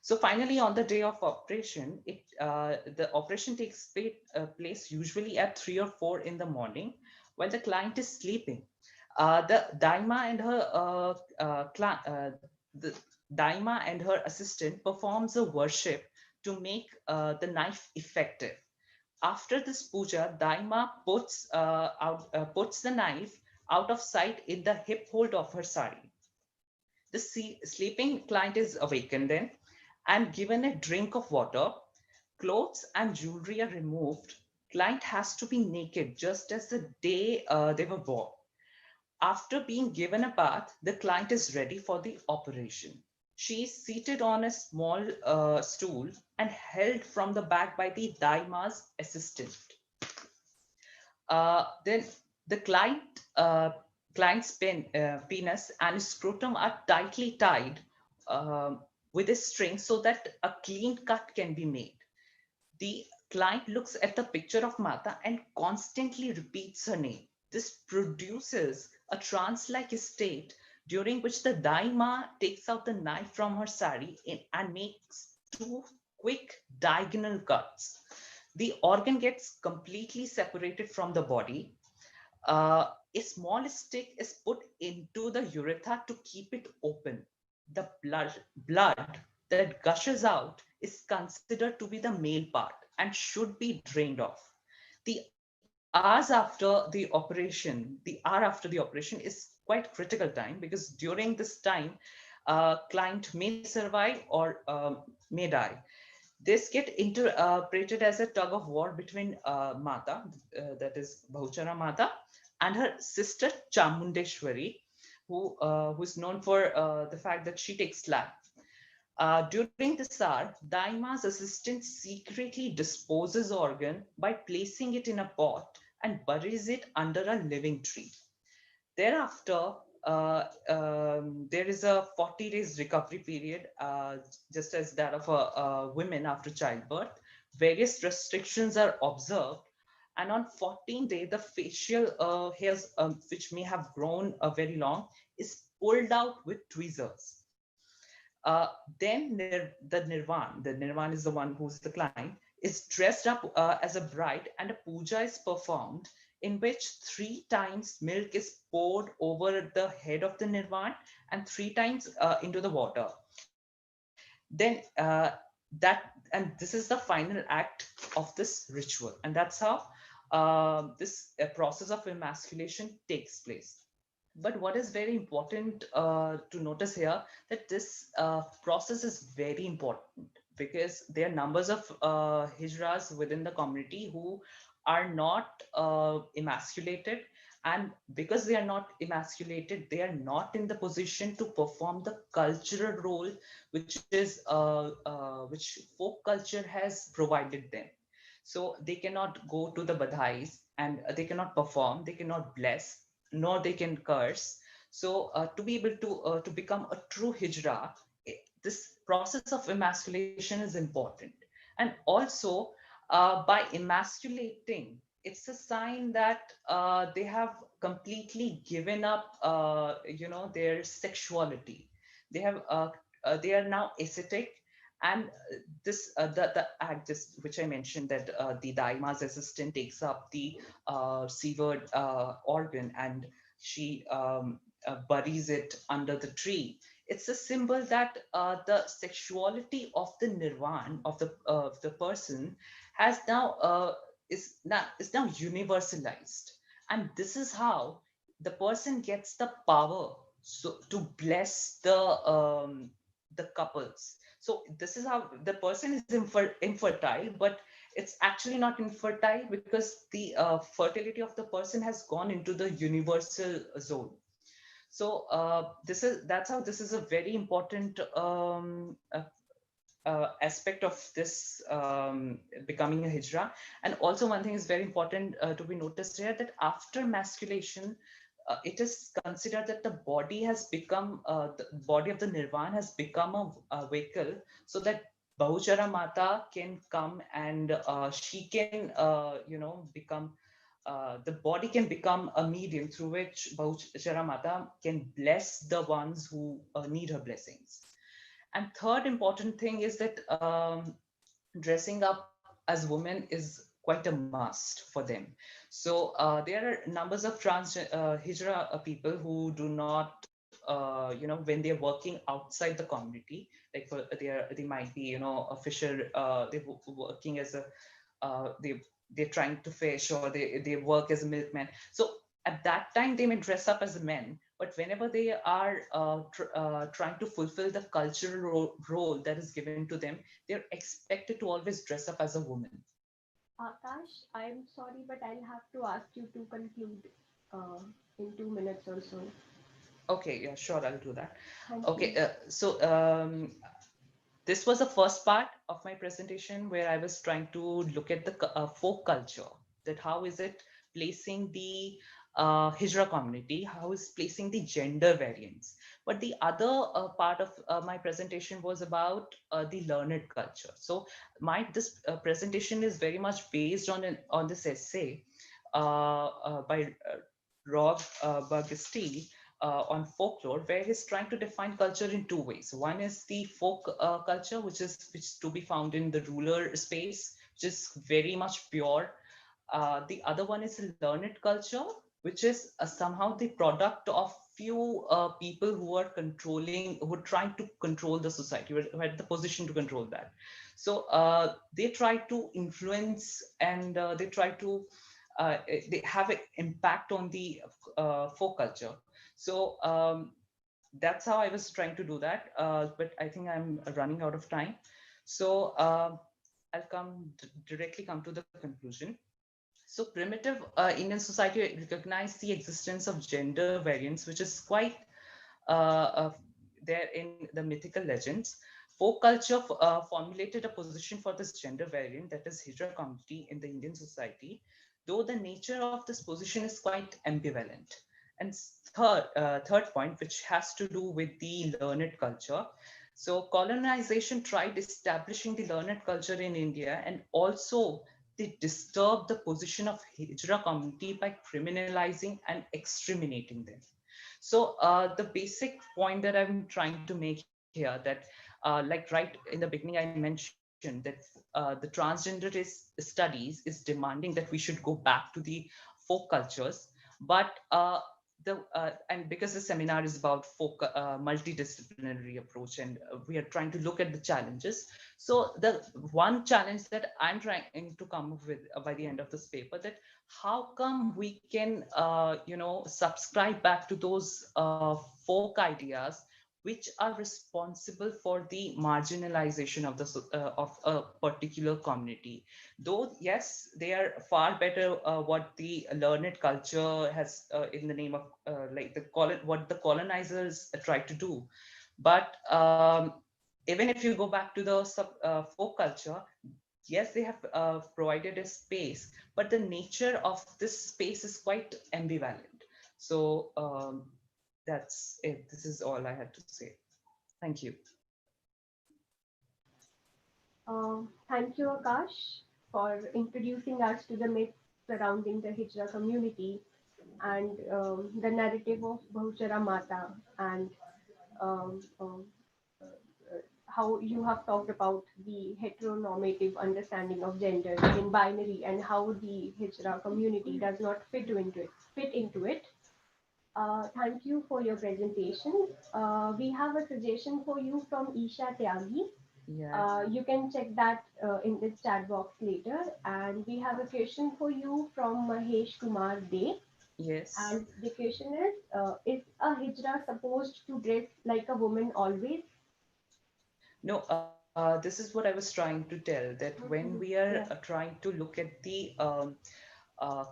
S4: So finally, on the day of operation, the operation takes place usually at 3 or 4 in the morning while the client is sleeping. The daima and her the daima and her assistant performs a worship to make the knife effective. After this puja, daima puts the knife out of sight in the hip hold of her sari. The sleeping client is awakened then and given a drink of water. Clothes and jewelry are removed. Client has to be naked just as the day they were born. After being given a bath, the client is ready for the operation. She is seated on a small stool and held from the back by the daima's assistant. Then the client's penis and scrotum are tightly tied. with a string so that a clean cut can be made. The client looks at the picture of Mata and constantly repeats her name. This produces a trance-like state during which the daima takes out the knife from her sari and makes two quick diagonal cuts. The organ gets completely separated from the body. A small stick is put into the urethra to keep it open. The blood that gushes out is considered to be the male part and should be drained off. The hour after the operation is quite critical time, because during this time, client may survive or may die. This get interpreted as a tug of war between Mata, that is Bhahuchara Mata, and her sister Chamundeshwari, who's known for the fact that she takes life. During this hour, Daima's assistant secretly disposes organ by placing it in a pot and buries it under a living tree. Thereafter, there is a 40 days recovery period, just as that of women after childbirth. Various restrictions are observed. And on 14th day, the facial hairs, which may have grown very long, is pulled out with tweezers. The Nirvan is the one who's the client, is dressed up as a bride, and a puja is performed in which 3 times milk is poured over the head of the Nirvan and 3 times into the water. Then this is the final act of this ritual, and that's how this process of emasculation takes place. But what is very important to notice here, that this process is very important, because there are numbers of hijras within the community who are not emasculated, and because they are not emasculated, they are not in the position to perform the cultural role which folk culture has provided them. So they cannot go to the badhais, and they cannot perform, they cannot bless, nor they can curse. So to be able to become a true hijra, this process of emasculation is important. And also, by emasculating, it's a sign that they have completely given up, their sexuality. They are now ascetic, and this the act, just which I mentioned, that the daima's assistant takes up the severed organ, and she buries it under the tree. It's a symbol that the sexuality of the nirvan of the person has now is now universalized, and this is how the person gets the power to bless the couples. So this is how the person is infertile, but it's actually not infertile, because the fertility of the person has gone into the universal zone. So that's how this is a very important aspect of this becoming a hijra. And also one thing is very important to be noticed here, that after masculation, it is considered that the body has become the body of the nirvan has become a vehicle, so that Bahuchara Mata can come, and she can become the body can become a medium through which Bahuchara Mata can bless the ones who need her blessings. And third important thing is that dressing up as women is quite a must for them. So there are numbers of trans hijra people who do not, when they're working outside the community, like they might be, a fisher, they're working as a, they're trying to fish, or they work as a milkman. So at that time, they may dress up as men, but whenever they are trying to fulfill the cultural role that is given to them, they're expected to always dress up as a woman.
S1: Akash, I'm sorry, but I'll have to ask you to conclude uh, in 2 minutes or so.
S4: Okay, yeah, sure, I'll do that.
S1: Thank
S4: Okay,
S1: you.
S4: this was the first part of my presentation, where I was trying to look at the folk culture, that how is it placing the Hijra community, how is placing the gender variance. But the other part of my presentation was about the learned culture. So my this presentation is very much based on this essay by Rob Burgstee on folklore, where he's trying to define culture in two ways. One is the folk culture, which is to be found in the rural space, which is very much pure. The other one is a learned culture, which is somehow the product of few people who are controlling, who are trying to control the society, who had the position to control that. So they try to influence, and they have an impact on the folk culture. So that's how I was trying to do that. But I think I'm running out of time. So I'll directly come to the conclusion. So primitive Indian society recognized the existence of gender variance, which is quite there in the mythical legends. Folk culture formulated a position for this gender variant, that is Hijra community in the Indian society, though the nature of this position is quite ambivalent. And third point, which has to do with the learned culture. So colonization tried establishing the learned culture in India, and also they disturbed the position of Hijra community by criminalizing and exterminating them. So the basic point that I'm trying to make here, that like right in the beginning, I mentioned that the transgender studies is demanding that we should go back to the folk cultures, but and because the seminar is about folk multidisciplinary approach, and we are trying to look at the challenges. So the one challenge that I'm trying to come up with by the end of this paper, that how come we can subscribe back to those folk ideas which are responsible for the marginalization of of a particular community. Though yes, they are far better what the learned culture has in the name of like what the colonizers tried to do. But even if you go back to the folk culture, yes, they have provided a space, but the nature of this space is quite ambivalent. So that's it. This is all I had to say. Thank you.
S1: Thank you, Akash, for introducing us to the myths surrounding the Hijra community and the narrative of Bahuchara Mata, and um, um, how you have talked about the heteronormative understanding of gender in binary, and how the Hijra community does not fit into it. Thank you for your presentation. We have a suggestion for you from Isha Tyagi.
S4: Yes.
S1: You can check that in this chat box later. And we have a question for you from Mahesh Kumar De.
S4: Yes.
S1: And the question is a Hijra supposed to dress like a woman always?
S4: No, this is what I was trying to tell, that when we are
S1: Yeah.
S4: trying to look at the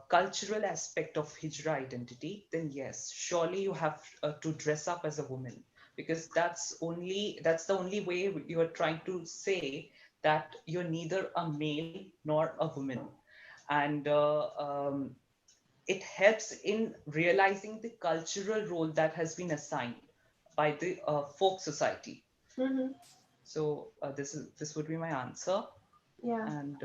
S4: cultural aspect of Hijra identity, then yes, surely you have to dress up as a woman, because that's the only way you are trying to say that you're neither a male nor a woman. And it helps in realizing the cultural role that has been assigned by the folk society.
S1: Mm-hmm.
S4: So this would be my answer.
S1: Yeah.
S4: And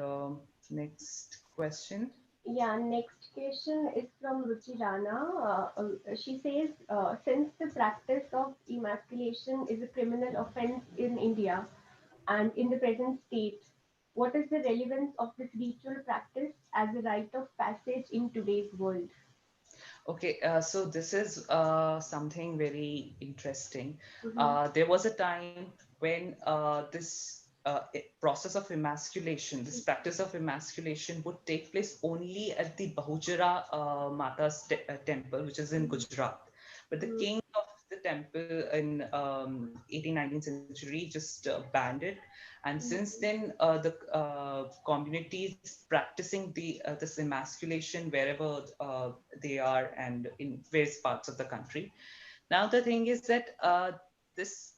S4: next question.
S1: Yeah, next question is from Ruchi Rana. She says, since the practice of emasculation is a criminal offense in India and in the present state, what is the relevance of this ritual practice as a rite of passage in today's world?
S4: Okay, so this is something very interesting.
S1: Mm-hmm.
S4: There was a time when this process of emasculation, this practice of emasculation would take place only at the Bahuchara Mata's temple, which is in Gujarat. But the king of the temple in 18th, 19th century just banned it. And since then, the communities practicing this emasculation wherever they are and in various parts of the country. Now, the thing is that this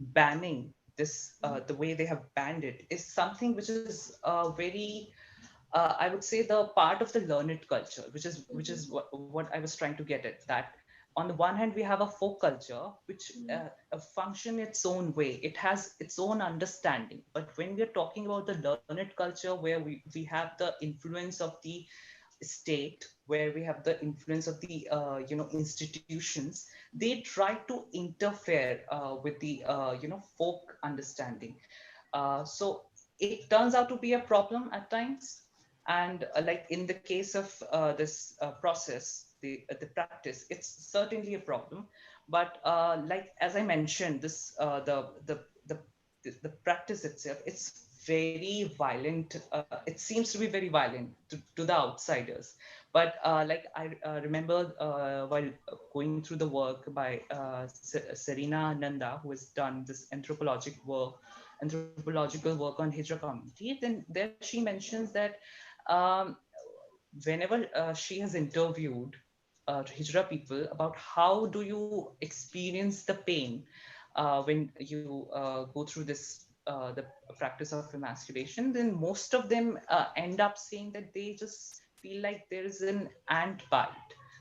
S4: banning, the way they have banned it, is something which is very I would say the part of the learned culture, which is what I was trying to get at. That on the one hand we have a folk culture which function its own way. It has its own understanding. But when we are talking about the learned culture, where we have the influence of the state, where we have the influence of the institutions, they try to interfere with the folk understanding. So it turns out to be a problem at times. And like in the case of this process, the practice, it's certainly a problem. But like as I mentioned, this the practice itself, it's very violent. It seems to be very violent to the outsiders. But like I remember while going through the work by Serena Nanda, who has done this anthropological work on Hijra community, then there she mentions that um, whenever she has interviewed Hijra people about how do you experience the pain when you go through this the practice of emasculation, then most of them end up saying that they just feel like there is an ant bite.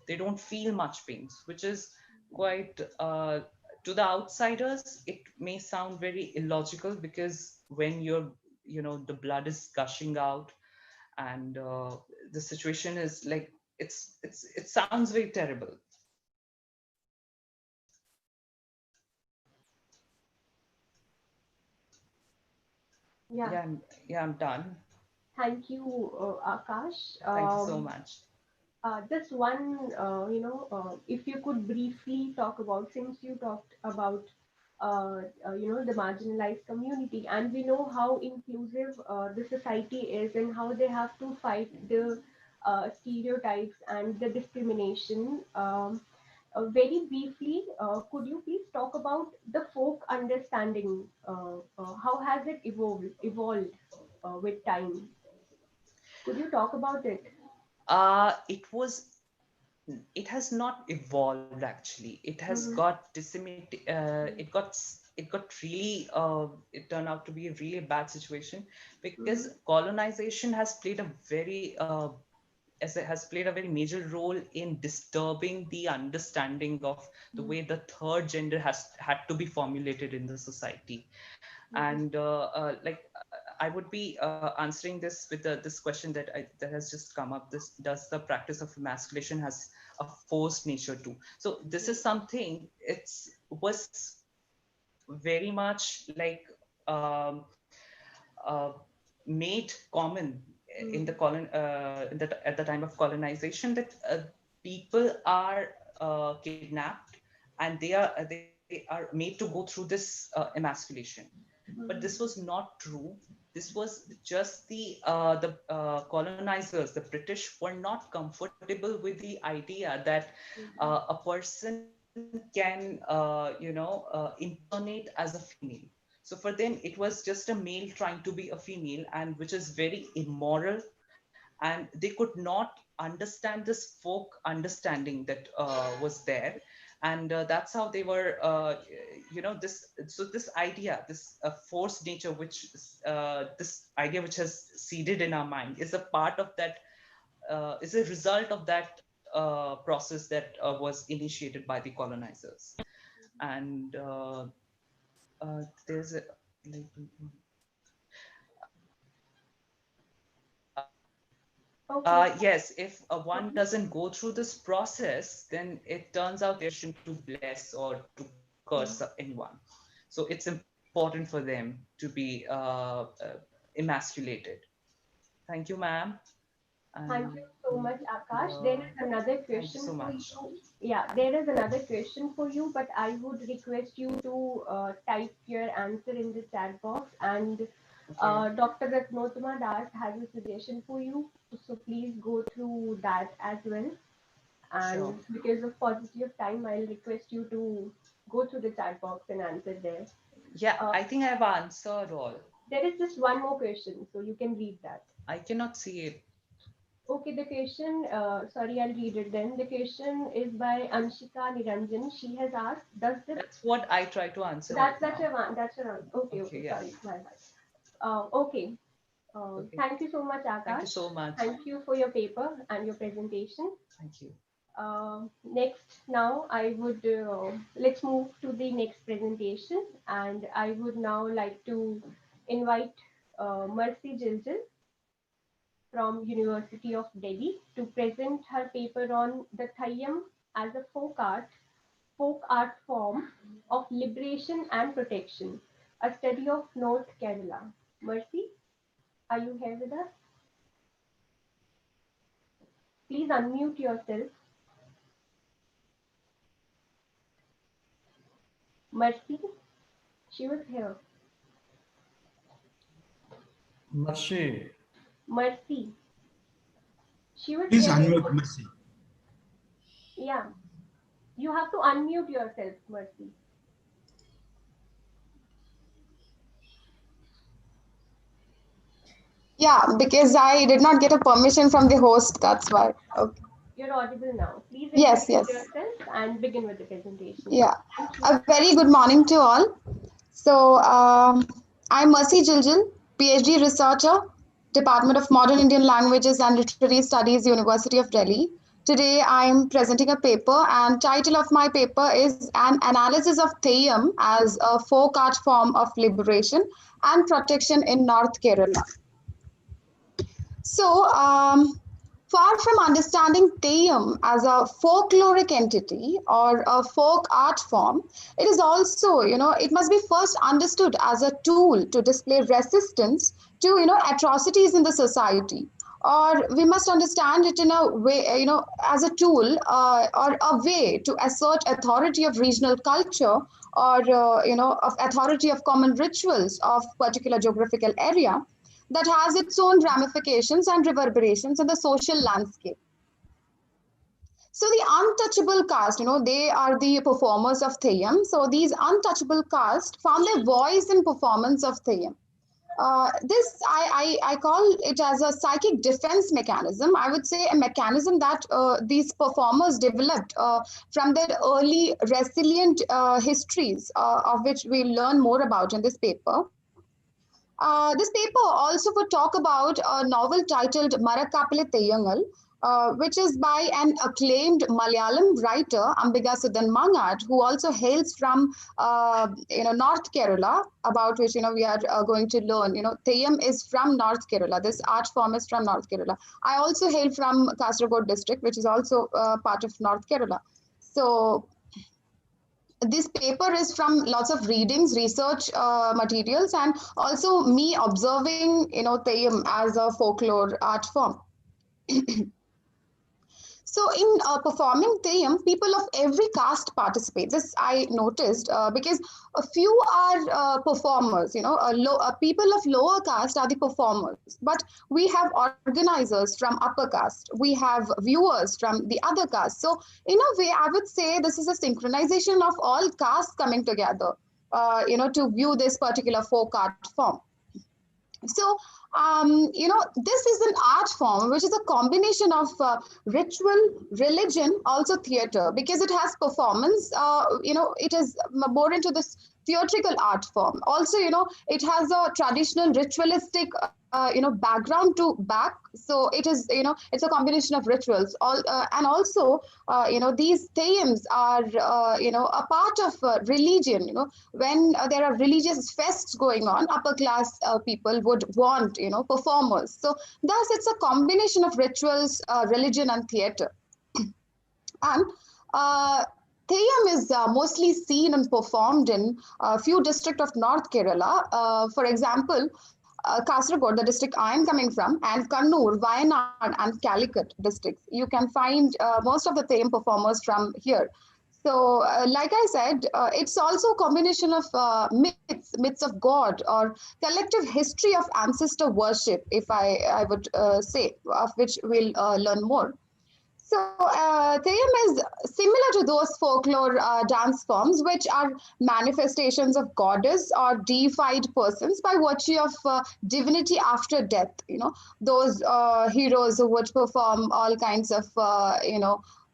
S4: They don't feel much pain, which is quite to the outsiders it may sound very illogical, because when you're the blood is gushing out, and the situation is like it sounds very terrible.
S1: Yeah.
S4: Yeah, I'm done.
S1: Thank you, Akash.
S4: Thank you so much.
S1: Just one, if you could briefly talk about, since you talked about, the marginalized community, and we know how inclusive the society is and how they have to fight the stereotypes and the discrimination. Very briefly, could you please talk about the folk understanding? How has it evolved with time? Could you talk about it?
S4: It was it has not evolved actually. It has
S1: Mm-hmm.
S4: got disseminated. It got really it turned out to be a really bad situation, because
S1: Mm-hmm.
S4: colonization has played a very as it has played a very major role in disturbing the understanding of the way the third gender has had to be formulated in the society.
S1: Mm-hmm.
S4: And I would be answering this with this question that has just come up. This, does the practice of emasculation has a forced nature too? So this is something, it's was very much like um, uh, made common in the at the time of colonization, that people are kidnapped, and they are made to go through this emasculation. But this was not true. This was just the colonizers, the British, were not comfortable with the idea that a person can incarnate as a female. So for them it was just a male trying to be a female, and which is very immoral. And they could not understand this folk understanding that was there. And that's how they were this, so this idea, this forced nature, which this idea which has seeded in our mind, is a part of that, is a result of that process that was initiated by the colonizers. And there's a like,
S1: Okay.
S4: yes, if one doesn't go through this process, then it turns out their to bless or to curse anyone. So it's important for them to be emasculated. Thank you, ma'am.
S1: Thank
S4: And
S1: you so much, Akash. There is another
S4: thank you so
S1: question for
S4: much.
S1: you. Yeah, there is another question for you, but I would request you to type your answer in the chat box. And
S4: Okay,
S1: Dr. Ratnotama Das has a suggestion for you, so please go through that as well.
S4: sure.
S1: And because of paucity of time, I'll request you to go through the chat box and answer there.
S4: Yeah,
S1: Uh,
S4: I think I've answered all.
S1: there is just one more question, so you can read that.
S4: I cannot see it.
S1: Okay, the question, sorry, I'll read it then. The question is by Anshika Niranjan. She has asked, does the,
S4: That's what I try to answer right
S1: that's
S4: now.
S1: your one, that's your one. Okay,
S4: Okay,
S1: okay,
S4: yeah.
S1: sorry, my bad. Okay.
S4: Okay.
S1: Thank you so much,
S4: Thank you
S1: Akash.
S4: so much.
S1: Thank you for your paper and your presentation.
S4: Thank you.
S1: Next, now I would let's move to the next presentation, and I would now like to invite Mercy Jiljil from University of Delhi to present her paper on the Thayyam as a folk art form of liberation and protection, a study of North Kerala. Mercy, are you here with us? Please unmute yourself. Mercy, she was here.
S3: Mercy.
S1: Mercy, she was
S5: Please
S1: here.
S5: unmute Mercy.
S1: Yeah, you have to unmute yourself, Mercy.
S6: Yeah, because I did not get a permission from the host, that's why. Okay.
S1: You're audible now. Please
S6: Yes,
S1: introduce
S6: yes.
S1: yourself and begin with the presentation.
S6: Yeah.
S1: Thank you.
S6: A very good morning to all. So, I'm Mercy Jiljil, PhD researcher, Department of Modern Indian Languages and Literary Studies, University of Delhi. Today, I'm presenting a paper, and title of my paper is An Analysis of Theyyam as a Folk Art Form of Liberation and Protection in North Kerala. So, far from understanding Theyyam as a folkloric entity or a folk art form, it is also, it must be first understood as a tool to display resistance to, atrocities in the society. Or we must understand it in a way, as a tool or a way to assert authority of regional culture or, of authority of common rituals of particular geographical area that has its own ramifications and reverberations in the social landscape. So the untouchable caste, they are the performers of Theyyam. So these untouchable caste found their voice in performance of Theyyam. I call it as a psychic defense mechanism. I would say a mechanism that these performers developed from their early resilient histories, of which we learn more about in this paper. This paper also would talk about a novel titled Marakapile Theyyangal, which is by an acclaimed Malayalam writer, Ambiga Sudan Mangat, who also hails from, North Kerala, about which, we are going to learn. Theyyam is from North Kerala. This art form is from North Kerala. I also hail from Kasaragod district, which is also part of North Kerala. So this paper is from lots of readings, research materials, and also me observing, Theyyam as a folklore art form. So in performing Theyyam, people of every caste participate. This I noticed because a few are performers, people of lower caste are the performers, but we have organizers from upper caste. We have viewers from the other caste. So in a way, I would say this is a synchronization of all castes coming together, to view this particular folk art form. So, this is an art form which is a combination of ritual, religion, also theater, because it has performance. It is more into this theatrical art form. Also, it has a traditional ritualistic, background to back. So it is, it's a combination of rituals. And also, these themes are, a part of religion. When there are religious fests going on, upper class people would want, performers. So thus it's a combination of rituals, religion and theater. And Theyyam is mostly seen and performed in a few districts of North Kerala. For example, Kasaragod, the district I am coming from, and Kannur, Wayanad, and Calicut districts. You can find most of the Theyyam performers from here. So, like I said, it's also a combination of myths of God, or collective history of ancestor worship, if I would say, of which we'll learn more. So, Theyyam is similar to those folklore dance forms, which are manifestations of goddess or deified persons by virtue of divinity after death. Those heroes who would perform all kinds of,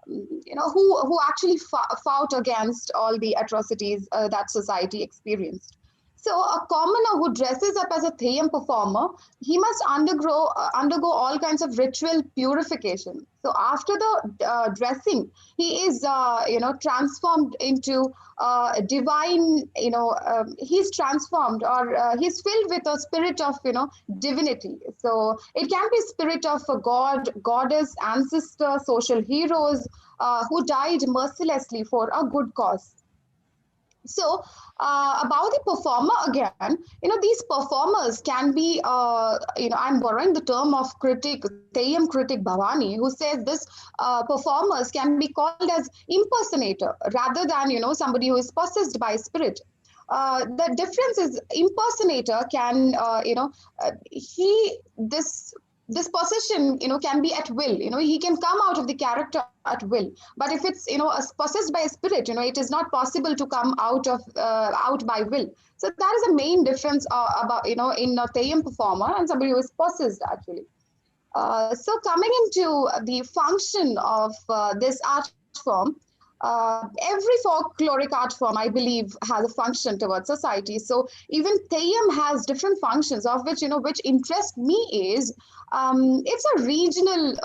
S6: who actually fought against all the atrocities that society experienced. So a commoner who dresses up as a Theyyam performer, he must undergo all kinds of ritual purification. So after the dressing, he is transformed into divine. He's transformed, or he's filled with a spirit of divinity. So it can be spirit of a god, goddess, ancestor, social heroes who died mercilessly for a good cause. So about the performer again, these performers can be, I'm borrowing the term of critic, Theyyam critic Bhavani, who says this performers can be called as impersonator rather than, somebody who is possessed by spirit. The difference is impersonator can, this possession, can be at will. He can come out of the character at will. But if it's, possessed by a spirit, it is not possible to come out by will. So that is the main difference about, in a Theyyam performer and somebody who is possessed actually. So coming into the function of this art form, every folkloric art form, I believe, has a function towards society. So even Theyyam has different functions, of which, which interest me is, it's a regional,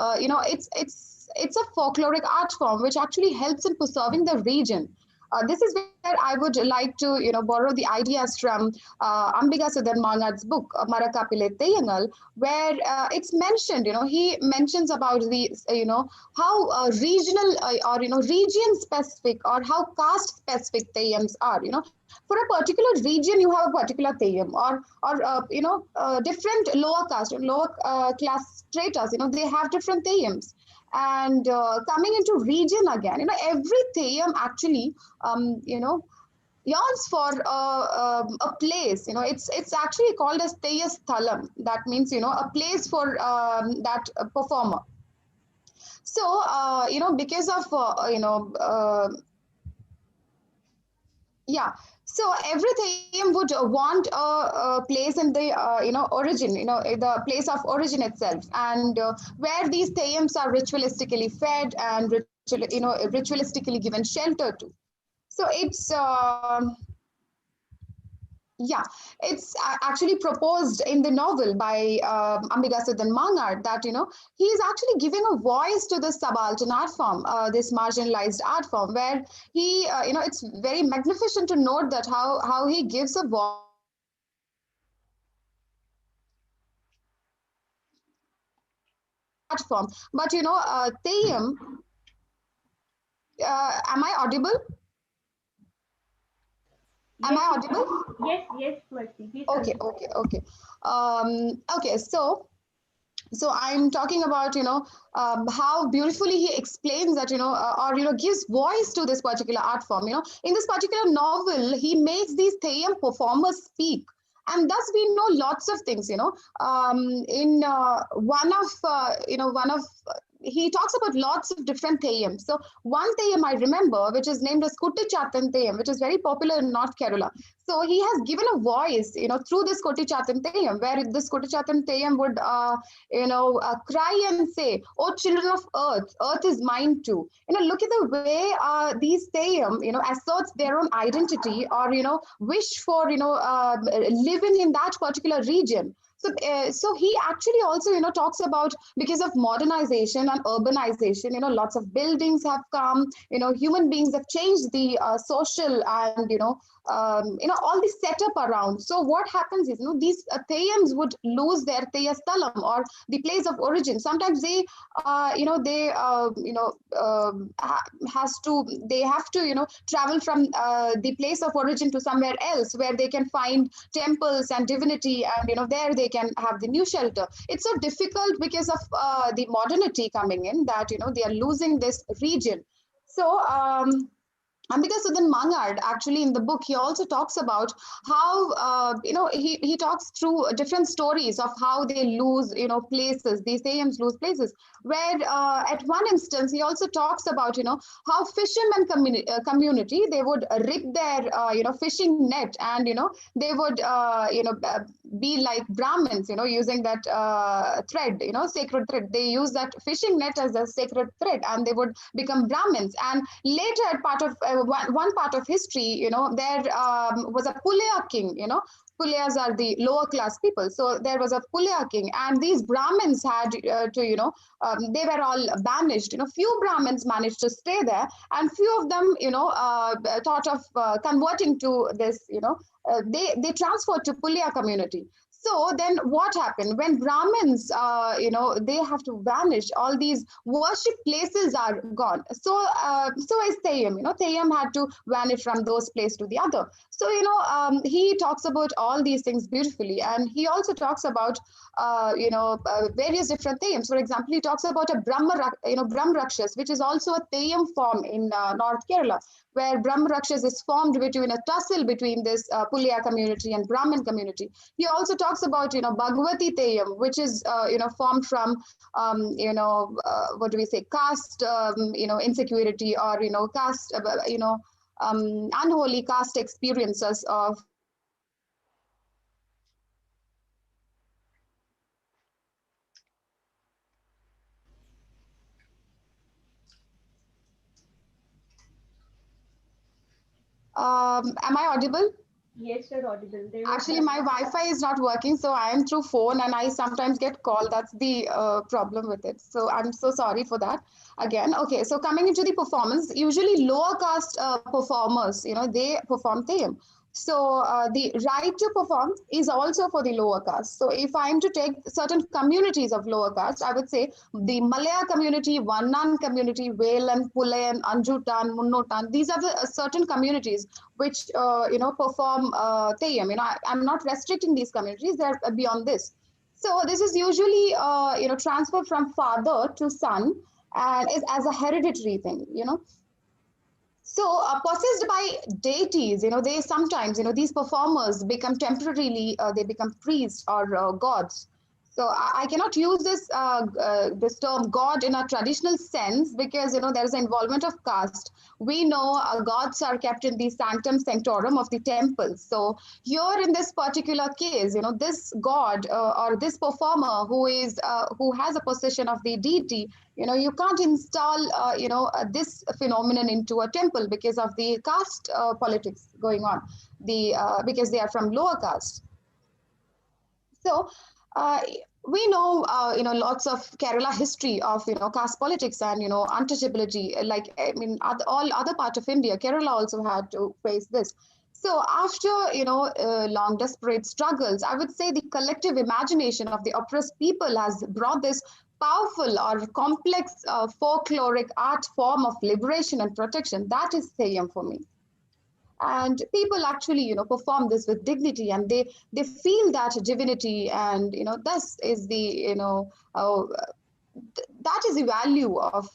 S6: it's a folkloric art form which actually helps in preserving the region. This is where I would like to, borrow the ideas from Ambiga Sudan Mangad's book, Marakapile Theyyangal, where it's mentioned, he mentions about the, how regional or, region-specific or how caste-specific Theyyams are, For a particular region, you have a particular Theyyam, or different lower caste, lower class stratas, they have different Theyyams. And coming into region again, every Theyyam actually, yearns for a place. It's actually called as Theyya Sthalam. That means, a place for that performer. So, because of, yeah. So every Theyyam would want a place in the origin, the place of origin itself, and where these Theyyams are ritualistically fed and ritualistically given shelter to. So it's it's actually proposed in the novel by Ambiga Sudan Mangad that, he is actually giving a voice to this subaltern art form, this marginalized art form, where he, it's very magnificent to note that how he gives a voice art form. But, Theyyam, am I audible? Am I audible?
S1: Yes, Mercy. Please
S6: Okay. Okay. So I'm talking about, how beautifully he explains that, or, gives voice to this particular art form. In this particular novel, he makes these Theyyam performers speak. And thus we know lots of things, in he talks about lots of different Theyyams. So one Theyyam I remember, which is named as Kuttichatan Theyyam, which is very popular in North Kerala. So he has given a voice, through this Kuttichatan Theyyam, where this Kuttichatan Theyyam would, cry and say, "Oh, children of earth, earth is mine too." Look at the way these Theyyam, asserts their own identity, or, wish for, living in that particular region. So he actually also, talks about, because of modernization and urbanization, lots of buildings have come, human beings have changed the social and, all the setup around. So what happens is, these Theyyams would lose their Theyya Sthalam, or the place of origin. Sometimes they, they have to, travel from the place of origin to somewhere else where they can find temples and divinity, and, there they can have the new shelter. It's so difficult because of the modernity coming in that, they are losing this region. So, Ambika Sudan Mangad, actually in the book, he also talks about how, he talks through different stories of how they lose, places, these Theyyams lose places, where at one instance, he also talks about, how fishermen community, they would rig their, fishing net, and, they would, be like Brahmins, using that thread, sacred thread. They use that fishing net as a sacred thread, and they would become Brahmins. And later, part of one part of history, there was a Pulya king, Pulyas are the lower class people. So there was a Pulya king, and these Brahmins had they were all banished. Few Brahmins managed to stay there, and few of them, thought of converting to this, they transferred to Pulya community. So then what happened when Brahmins, they have to vanish, all these worship places are gone. So is Theyyam, Theyyam had to vanish from those places to the other. So, he talks about all these things beautifully. And he also talks about, various different Theyyams. For example, he talks about a Brahm Rakshas, which is also a Theyyam form in North Kerala, where Brahm Rakshas is formed between a tussle between this Pulya community and Brahmin community. He also talks about, Bhagavati Theyyam, which is, formed from, what do we say, caste, insecurity, or, caste, unholy caste experiences of am I audible?
S1: Yes, you're audible.
S6: Actually, my Wi-Fi is not working, so I am through phone, and I sometimes get called. That's the problem with it. So I'm so sorry for that. Again, okay. So coming into the performance, usually lower caste performers, they perform Theyyam. So the right to perform is also for the lower caste. So if I'm to take certain communities of lower caste, I would say the Malaya community, Vannan community, Velan, Pulayan, Anjutan, Munnotan. These are the certain communities which perform Theyyam. I'm not restricting these communities; they're beyond this. So this is usually transferred from father to son, and is as a hereditary thing. So possessed by deities, they sometimes, these performers become temporarily, they become priests or gods. So I cannot use this term God in a traditional sense, because there is an involvement of caste. We know gods are kept in the sanctum sanctorum of the temple. So here in this particular case, this god or this performer who has a possession of the deity, you can't install this phenomenon into a temple because of the caste politics going on, because they are from lower caste. So we know, lots of Kerala history of, caste politics and, untouchability. Like, I mean, all other part of India, Kerala also had to face this. So after, long desperate struggles, I would say the collective imagination of the oppressed people has brought this powerful or complex folkloric art form of liberation and protection. That is Theyyam for me. And people actually perform this with dignity, and they feel that divinity, and thus is the that is the value of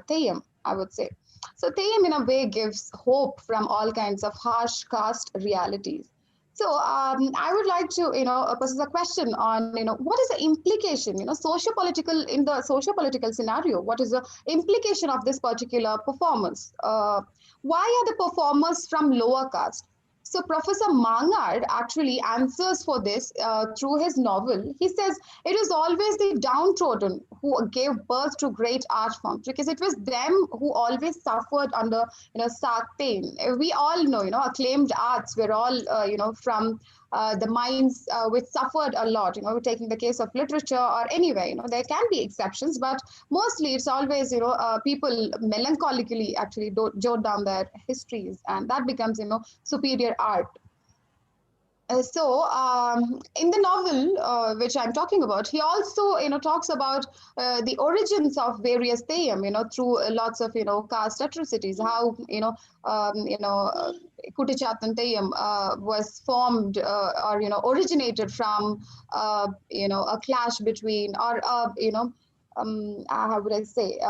S6: Theyyam, I would say. So Theyyam in a way gives hope from all kinds of harsh caste realities. So I would like to possess a question on what is the implication, socio-political, in the socio-political scenario, what is the implication of this particular performance? Why are the performers from lower caste? So Professor Mangard actually answers for this through his novel. He says it is always the downtrodden who gave birth to great art forms, because it was them who always suffered under stark pain. We all know acclaimed arts were all from the minds which suffered a lot. Taking the case of literature or anyway, there can be exceptions, but mostly it's always people melancholically actually jot down their histories, and that becomes superior art. So in the novel which I'm talking about, he also talks about the origins of various Theyyam, through lots of caste atrocities, how Kuttichattan Theyyam was formed or originated from a clash between, or how would I say,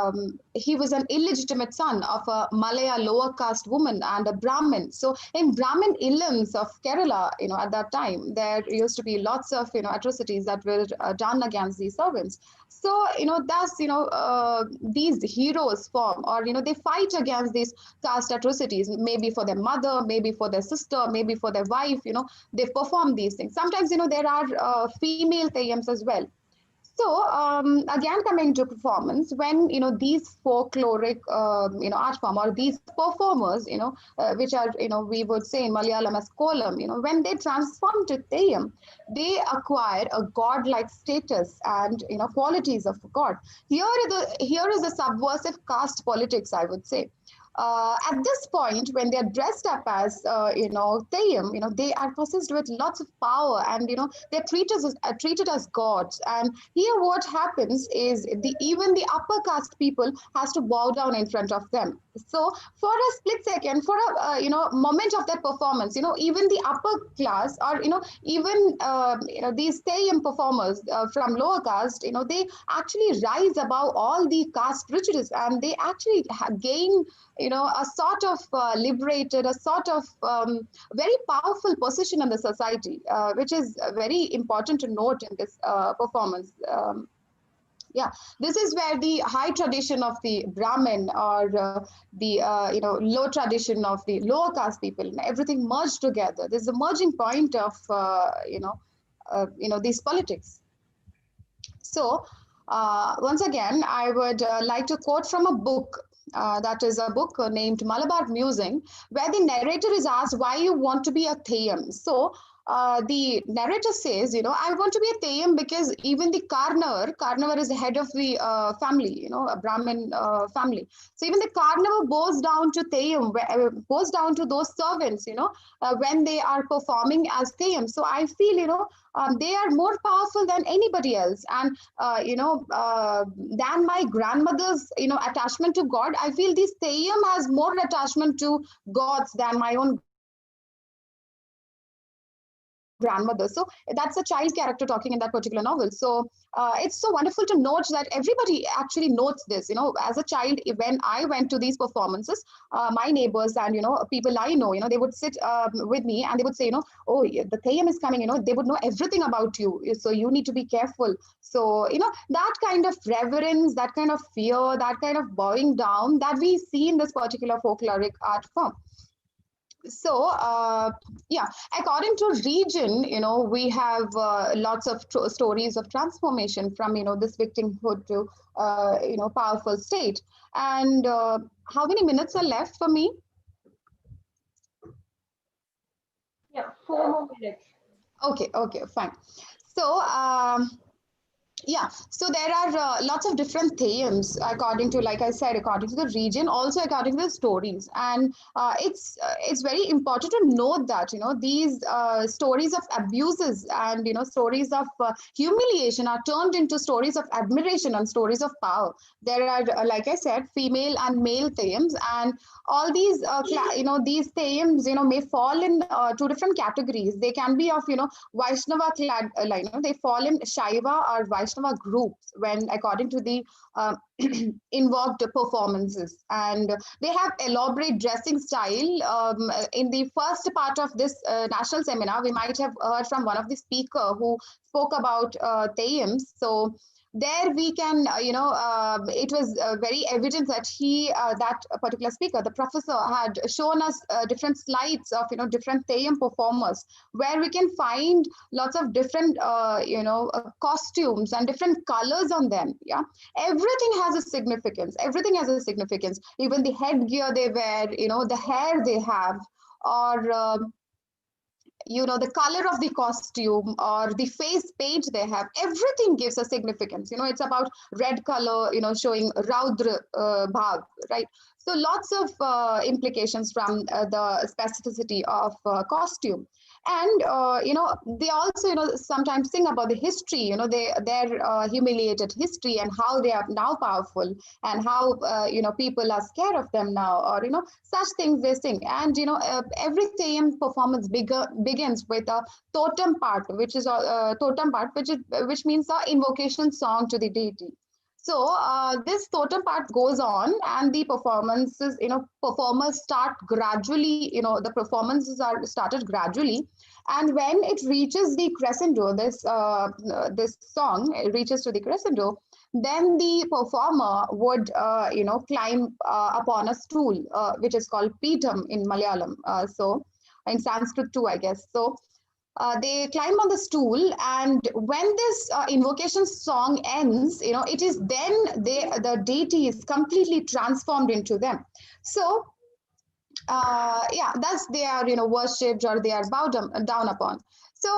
S6: he was an illegitimate son of a Malaya lower caste woman and a Brahmin. So in Brahmin ilams of Kerala, at that time, there used to be lots of, atrocities that were done against these servants. So, thus, these heroes form, or, they fight against these caste atrocities, maybe for their mother, maybe for their sister, maybe for their wife, they perform these things. Sometimes, there are female Theyyams as well. So again, coming to performance, when these folkloric art form or these performers, which are we would say in Malayalam as kolam, when they transform to Theyyam, they acquire a god-like status and qualities of God. Here is the subversive caste politics, I would say. At this point, when they're dressed up as Theyyam, they are possessed with lots of power, and they're treated as gods. And here, what happens is even the upper caste people has to bow down in front of them. So, for a split second, for a moment of that performance, even the upper class, or even these Theyyam performers from lower caste, they actually rise above all the caste prejudice, and they actually gain a sort of liberated, a sort of very powerful position in the society, which is very important to note in this performance. Yeah, this is where the high tradition of the Brahmin, or the low tradition of the lower caste people, everything merged together. This is a merging point of these politics. So once again, I would like to quote from a book. That is a book named Malabar Musing, where the narrator is asked why you want to be a Theyyam. So the narrator says, I want to be a Theyyam because even the Karnavar is the head of the family, a Brahmin family. So even the Karnavar bows down to Theyyam, bows down to those servants, when they are performing as Theyyam. So I feel, they are more powerful than anybody else, and than my grandmother's attachment to God. I feel this Theyyam has more attachment to gods than my own grandmother. So that's a child character talking in that particular novel. So it's so wonderful to note that everybody actually notes this. As a child, when I went to these performances, my neighbors and people I know, they would sit with me, and they would say, oh, the Theyyam is coming. They would know everything about you, so you need to be careful. So that kind of reverence, that kind of fear, that kind of bowing down that we see in this particular folkloric art form. So yeah, according to region, we have lots of stories of transformation from this victimhood to powerful state. And how many minutes are left for me?
S1: Yeah, 4 more minutes.
S6: Okay, fine. So yeah, so there are lots of different themes according to, like I said, according to the region, also according to the stories. And it's very important to note that these stories of abuses and stories of humiliation are turned into stories of admiration and stories of power. There are, like I said, female and male themes, and all these these themes may fall in two different categories. They can be of Vaishnava clad, they fall in Shaiva or Vaishnava groups when according to the invoked performances, and they have elaborate dressing style. In the first part of this national seminar, we might have heard from one of the speaker who spoke about Theyyams. So there we can, it was very evident that that particular speaker, the professor, had shown us different slides of, different Theyyam performers, where we can find lots of different, costumes and different colors on them. Yeah, everything has a significance. Everything has a significance. Even the headgear they wear, the hair they have, or the color of the costume or the face paint they have, everything gives a significance. It's about red color, showing Raudra Bhav, right? So lots of implications from the specificity of costume. And they also sometimes sing about the history, their humiliated history, and how they are now powerful, and how people are scared of them now, or such things they sing. And every Theyyam performance begins with a totem part, which is a totem part, which means a invocation song to the deity. So this totem part goes on, and the performances, performers start gradually, the performances are started gradually. And when it reaches the crescendo, this song reaches to the crescendo, then the performer would, climb upon a stool, which is called Peetham in Malayalam. So in Sanskrit too, I guess. So they climb on the stool, and when this invocation song ends, it is then the deity is completely transformed into them. So yeah, thus they are worshipped, or they are bowed down upon. So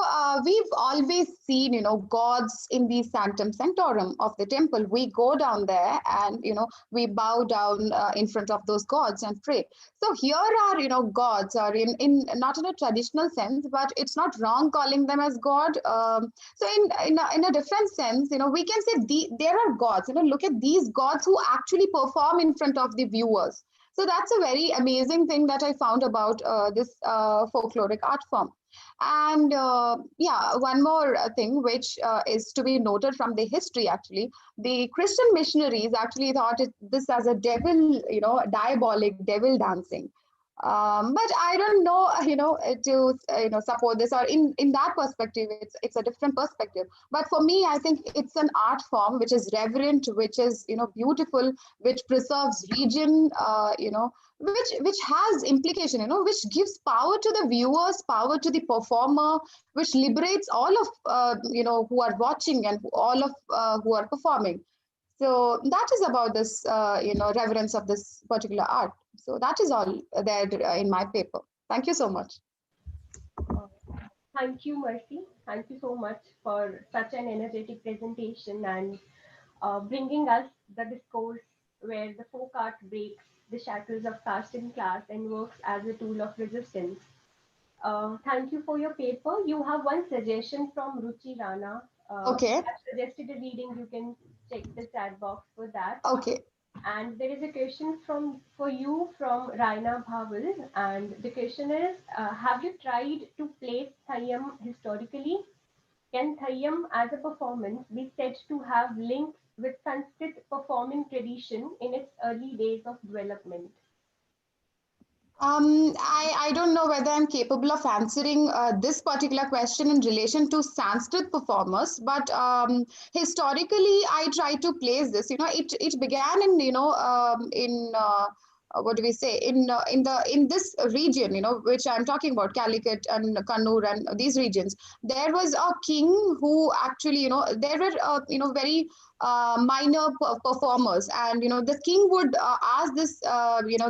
S6: we've always seen gods in the sanctum sanctorum of the temple. We go down there, and we bow down in front of those gods and pray. So here are gods are in not in a traditional sense, but it's not wrong calling them as god. So in a different sense, we can say there are gods. Look at these gods who actually perform in front of the viewers. So that's a very amazing thing that I found about this folkloric art form. And yeah, one more thing which is to be noted from the history, actually, the Christian missionaries actually thought this as a devil, diabolic devil dancing. But I don't know, to support this, or in that perspective, it's a different perspective. But for me, I think it's an art form which is reverent, which is beautiful, which preserves region, which has implication, which gives power to the viewers, power to the performer, which liberates all of who are watching, and all of who are performing. So that is about this, reverence of this particular art. So that is all there in my paper. Thank you so much.
S1: Thank you, Mercy. Thank you so much for such an energetic presentation, and bringing us the discourse where the folk art breaks the shackles of caste and class and works as a tool of resistance. Thank you for your paper. You have one suggestion from Ruchi Rana.
S6: Okay.
S1: I've suggested a reading. You can check the chat box for that.
S6: Okay.
S1: And there is a question for you from Raina Bhaval, and the question is, have you tried to place Thayyam historically? Can Thayyam as a performance be said to have links with Sanskrit performing tradition in its early days of development?
S6: I don't know whether I'm capable of answering this particular question in relation to Sanskrit performers, but historically, I try to place this. It began in what do we say, in this region, which I'm talking about, Calicut and Kannur and these regions. There was a king who actually, there were very minor performers, and the king would ask this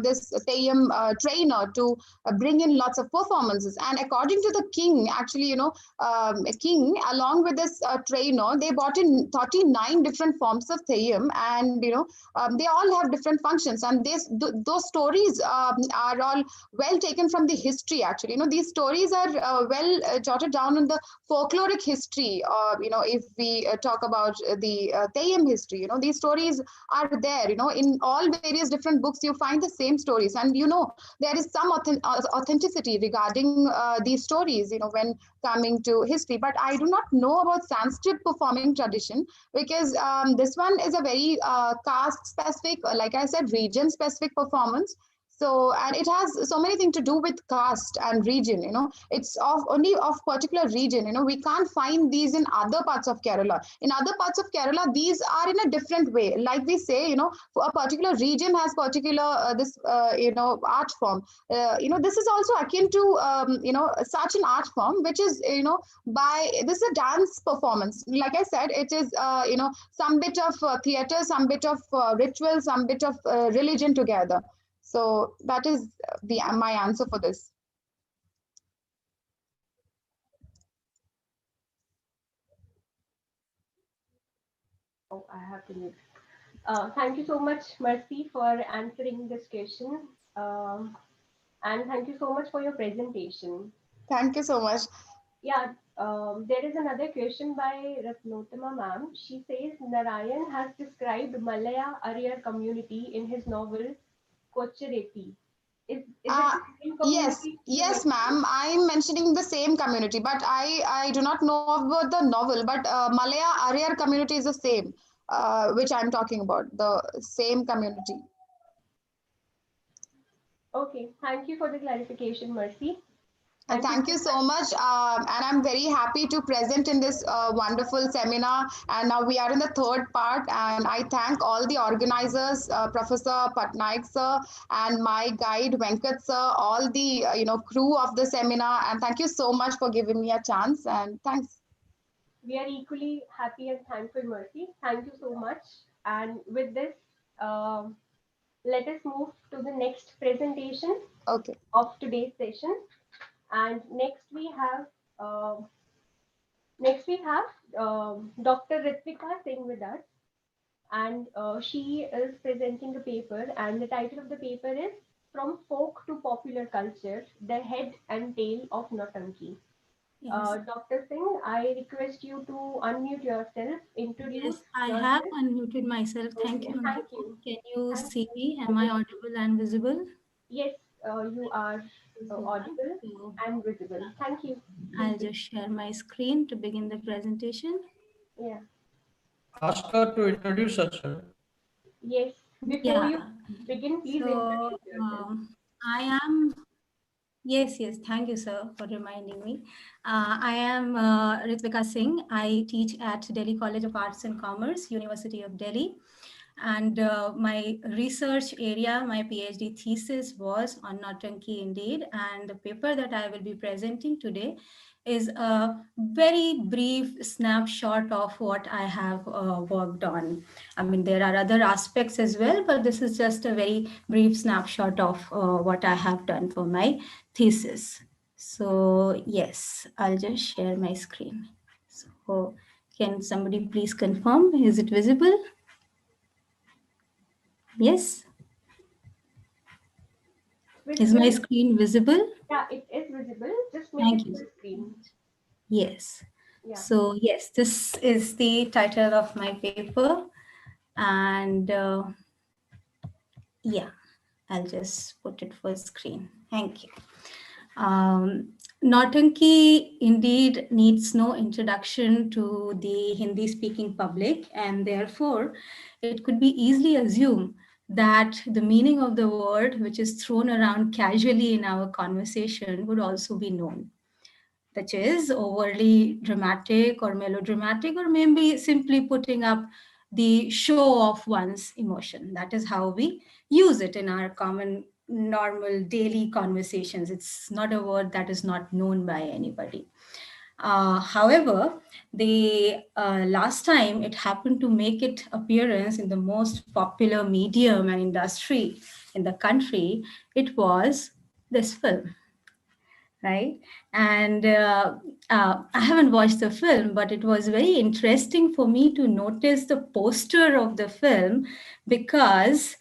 S6: this Theyyam trainer to bring in lots of performances. And according to the king, actually, a king along with this trainer, they brought in 39 different forms of Theyyam, and they all have different functions. And those stories are all well taken from the history. Actually, these stories are well jotted down in the folkloric history. If we talk about the Theyyam history, these stories are there. In all various different books, you find the same stories, and there is some authenticity regarding these stories. When coming to history, but I do not know about Sanskrit performing tradition, because this one is a very caste specific, like I said, region specific performance. So, and it has so many things to do with caste and region. It's only of particular region. We can't find these in other parts of Kerala. In other parts of Kerala, these are in a different way. Like we say, for a particular region has particular this art form. This is also akin to such an art form, which is by this is a dance performance. Like I said, it is some bit of theater, some bit of ritual, some bit of religion together. So that is my answer for this.
S1: Oh, I have to mute. Thank you so much, Mercy, for answering this question. And thank you so much for your presentation.
S6: Thank you so much.
S1: Yeah, there is another question by Ratnotama ma'am. She says Narayan has described Malaya Arya community in his novel Kochereti. Is it the same community?
S6: Yes, ma'am. I'm mentioning the same community, but I do not know about the novel. But Malaya Arya community is the same, which I'm talking about. The same community.
S1: Okay, thank you for the clarification, Mercy.
S6: Thank you so much. And I'm very happy to present in this wonderful seminar. And now we are in the third part. And I thank all the organizers, Professor Patnaik sir, and my guide Venkat sir, all the crew of the seminar. And thank you so much for giving me a chance. And thanks.
S1: We are equally happy and thankful, Mercy. Thank you so much. And with this, let us move to the next presentation
S6: Okay.
S1: of today's session. And next we have Dr. Ritvika Singh with us, and she is presenting a paper, and the title of the paper is "From Folk to Popular Culture: The Head and Tail of Nautanki."
S5: Yes.
S1: Dr. Singh, I request you to unmute yourself, introduce
S5: Yes, I
S1: yourself.
S5: have unmuted myself. Thank
S1: Okay,
S5: you.
S1: thank you.
S5: Can you
S1: Thank
S5: see
S1: you.
S5: me? Am I audible and visible?
S1: Yes, you are audible
S5: So
S1: and visible. Thank you.
S5: I'll just share my screen to begin the presentation.
S1: Yeah.
S3: Ask her to introduce herself.
S1: Yes. Before you
S5: Yeah.
S1: begin, please
S5: So
S1: introduce yourself.
S5: I am. Yes, yes. Thank you, sir, for reminding me. I am Ritvika Singh. I teach at Delhi College of Arts and Commerce, University of Delhi. And my research area, my PhD thesis was on Nautanki indeed. And the paper that I will be presenting today is a very brief snapshot of what I have worked on. I mean, there are other aspects as well, but this is just a very brief snapshot of what I have done for my thesis. So yes, I'll just share my screen. So can somebody please confirm? Is it visible? Yes. Is my screen visible?
S1: Yeah, it is visible. Just make
S5: Thank
S1: it
S5: you.
S1: full screen.
S5: Yes.
S1: Yeah.
S5: So yes, this is the title of my paper. And yeah, I'll just put it full screen. Thank you. Nautanki indeed needs no introduction to the Hindi-speaking public, and therefore it could be easily assumed that the meaning of the word, which is thrown around casually in our conversation, would also be known, which is overly dramatic or melodramatic, or maybe simply putting up the show of one's emotion. That is how we use it in our common, normal, daily conversations. It's not a word that is not known by anybody. However, the last time it happened to make its appearance in the most popular medium and industry in the country, it was this film, right? And I haven't watched the film, but it was very interesting for me to notice the poster of the film, because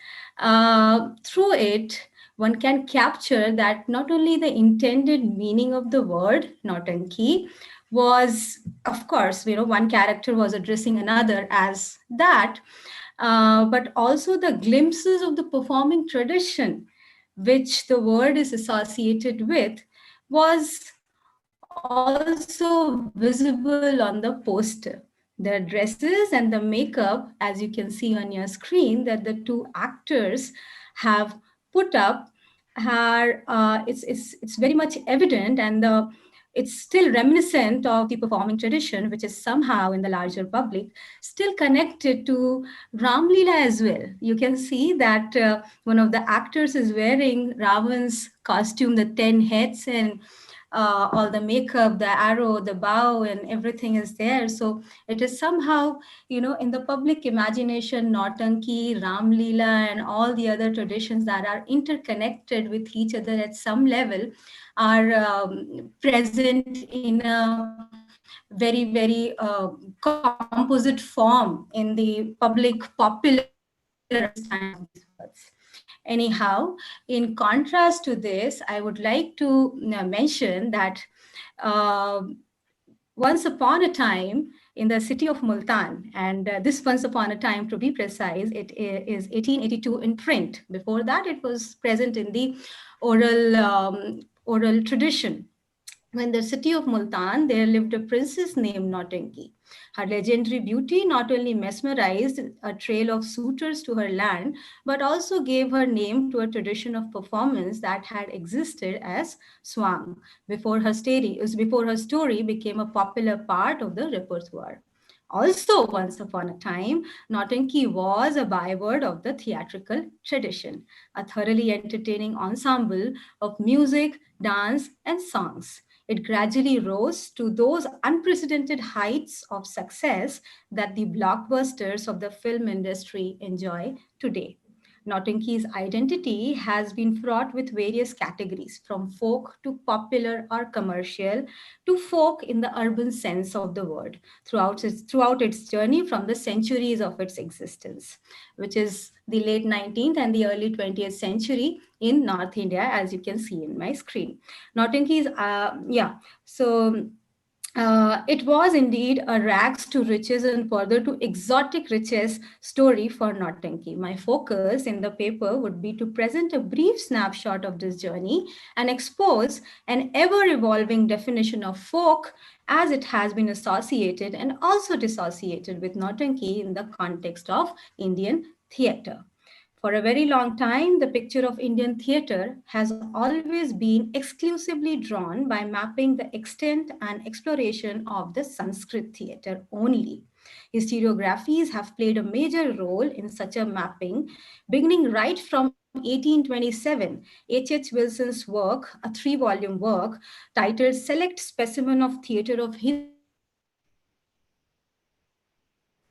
S5: through it, one can capture that not only the intended meaning of the word Nautanki was, of course, one character was addressing another as that, but also the glimpses of the performing tradition which the word is associated with was also visible on the poster. The dresses and the makeup, as you can see on your screen, that the two actors have put up, are it's very much evident, and it's still reminiscent of the performing tradition, which is somehow in the larger public still connected to Ramlila as well. You can see that one of the actors is wearing Ravan's costume, the 10 heads, and all the makeup, the arrow, the bow, and everything is there. So it is somehow, in the public imagination, Nautanki, Ram Leela, and all the other traditions that are interconnected with each other at some level are present in a very, very composite form in the public popular understanding of these words. Anyhow, in contrast to this, I would like to mention that uh, once upon a time in the city of Multan, and this once upon a time, to be precise, it is 1882 in print. Before that, it was present in the oral tradition. When the city of Multan, there lived a princess named Nautanki. Her legendary beauty not only mesmerized a trail of suitors to her land, but also gave her name to a tradition of performance that had existed as swang before her story became a popular part of the repertoire. Also, once upon a time, Nautanki was a byword of the theatrical tradition, a thoroughly entertaining ensemble of music, dance, and songs. It gradually rose to those unprecedented heights of success that the blockbusters of the film industry enjoy today. Nautanki's identity has been fraught with various categories, from folk to popular or commercial to folk in the urban sense of the word, throughout its journey from the centuries of its existence, which is the late 19th and the early 20th century in North India, as you can see in my screen. Nautanki's, so it was indeed a rags to riches and further to exotic riches story for Nautanki. My focus in the paper would be to present a brief snapshot of this journey and expose an ever evolving definition of folk as it has been associated and also dissociated with Nautanki in the context of Indian theatre. For a very long time, the picture of Indian theatre has always been exclusively drawn by mapping the extent and exploration of the Sanskrit theatre only. Historiographies have played a major role in such a mapping, beginning right from 1827. H. H. Wilson's work, a three-volume work titled Select Specimen of Theatre of Hindi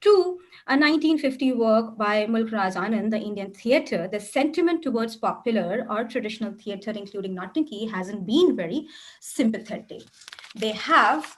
S5: to a 1950 work by Mulk Raj Anand, The Indian Theatre, the sentiment towards popular or traditional theatre, including Nautanki, hasn't been very sympathetic. They have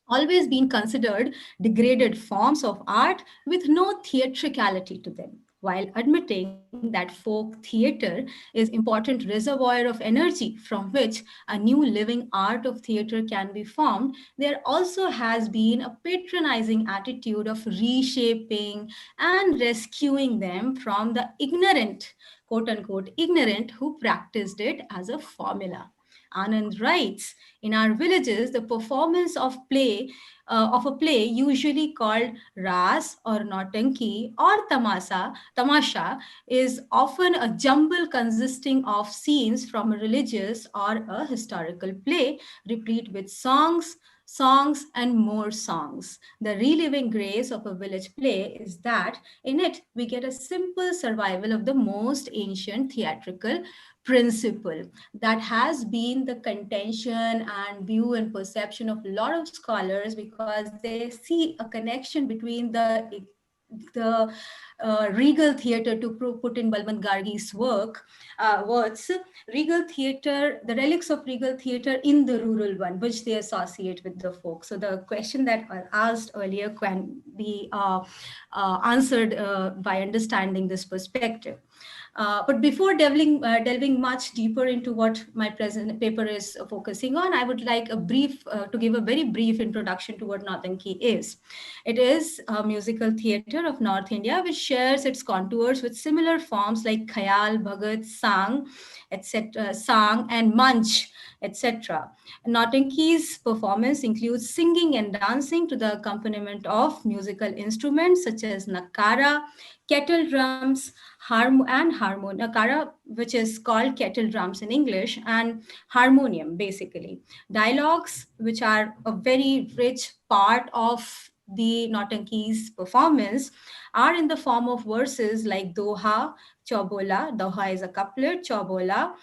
S5: always been considered degraded forms of art with no theatricality to them. While admitting that folk theatre is important reservoir of energy from which a new living art of theatre can be formed, there also has been a patronizing attitude of reshaping and rescuing them from the ignorant, quote unquote, ignorant who practiced it as a formula. Anand writes, in our villages, the performance of a play usually called ras or nautanki or tamasha is often a jumble consisting of scenes from a religious or a historical play, replete with songs, and more songs. The reliving grace of a village play is that in it we get a simple survival of the most ancient theatrical principle that has been the contention and view and perception of a lot of scholars, because they see a connection between the regal theater, to put in Balwant Gargi's words, regal theater, the relics of regal theater in the rural one, which they associate with the folk. So the question that I asked earlier can be answered by understanding this perspective. But before delving much deeper into what my present paper is focusing on, I would like to give a very brief introduction to what Nautanki is. It is a musical theatre of North India which shares its contours with similar forms like Khayal, Bhagat, Sang and Manch, etc. Nautanki's performance includes singing and dancing to the accompaniment of musical instruments such as nakara, kettle drums, nakara, which is called kettle drums in English, and harmonium, basically. Dialogues, which are a very rich part of the Nautanki's performance, are in the form of verses like Doha, Chobola. Doha is a couplet, Chobola,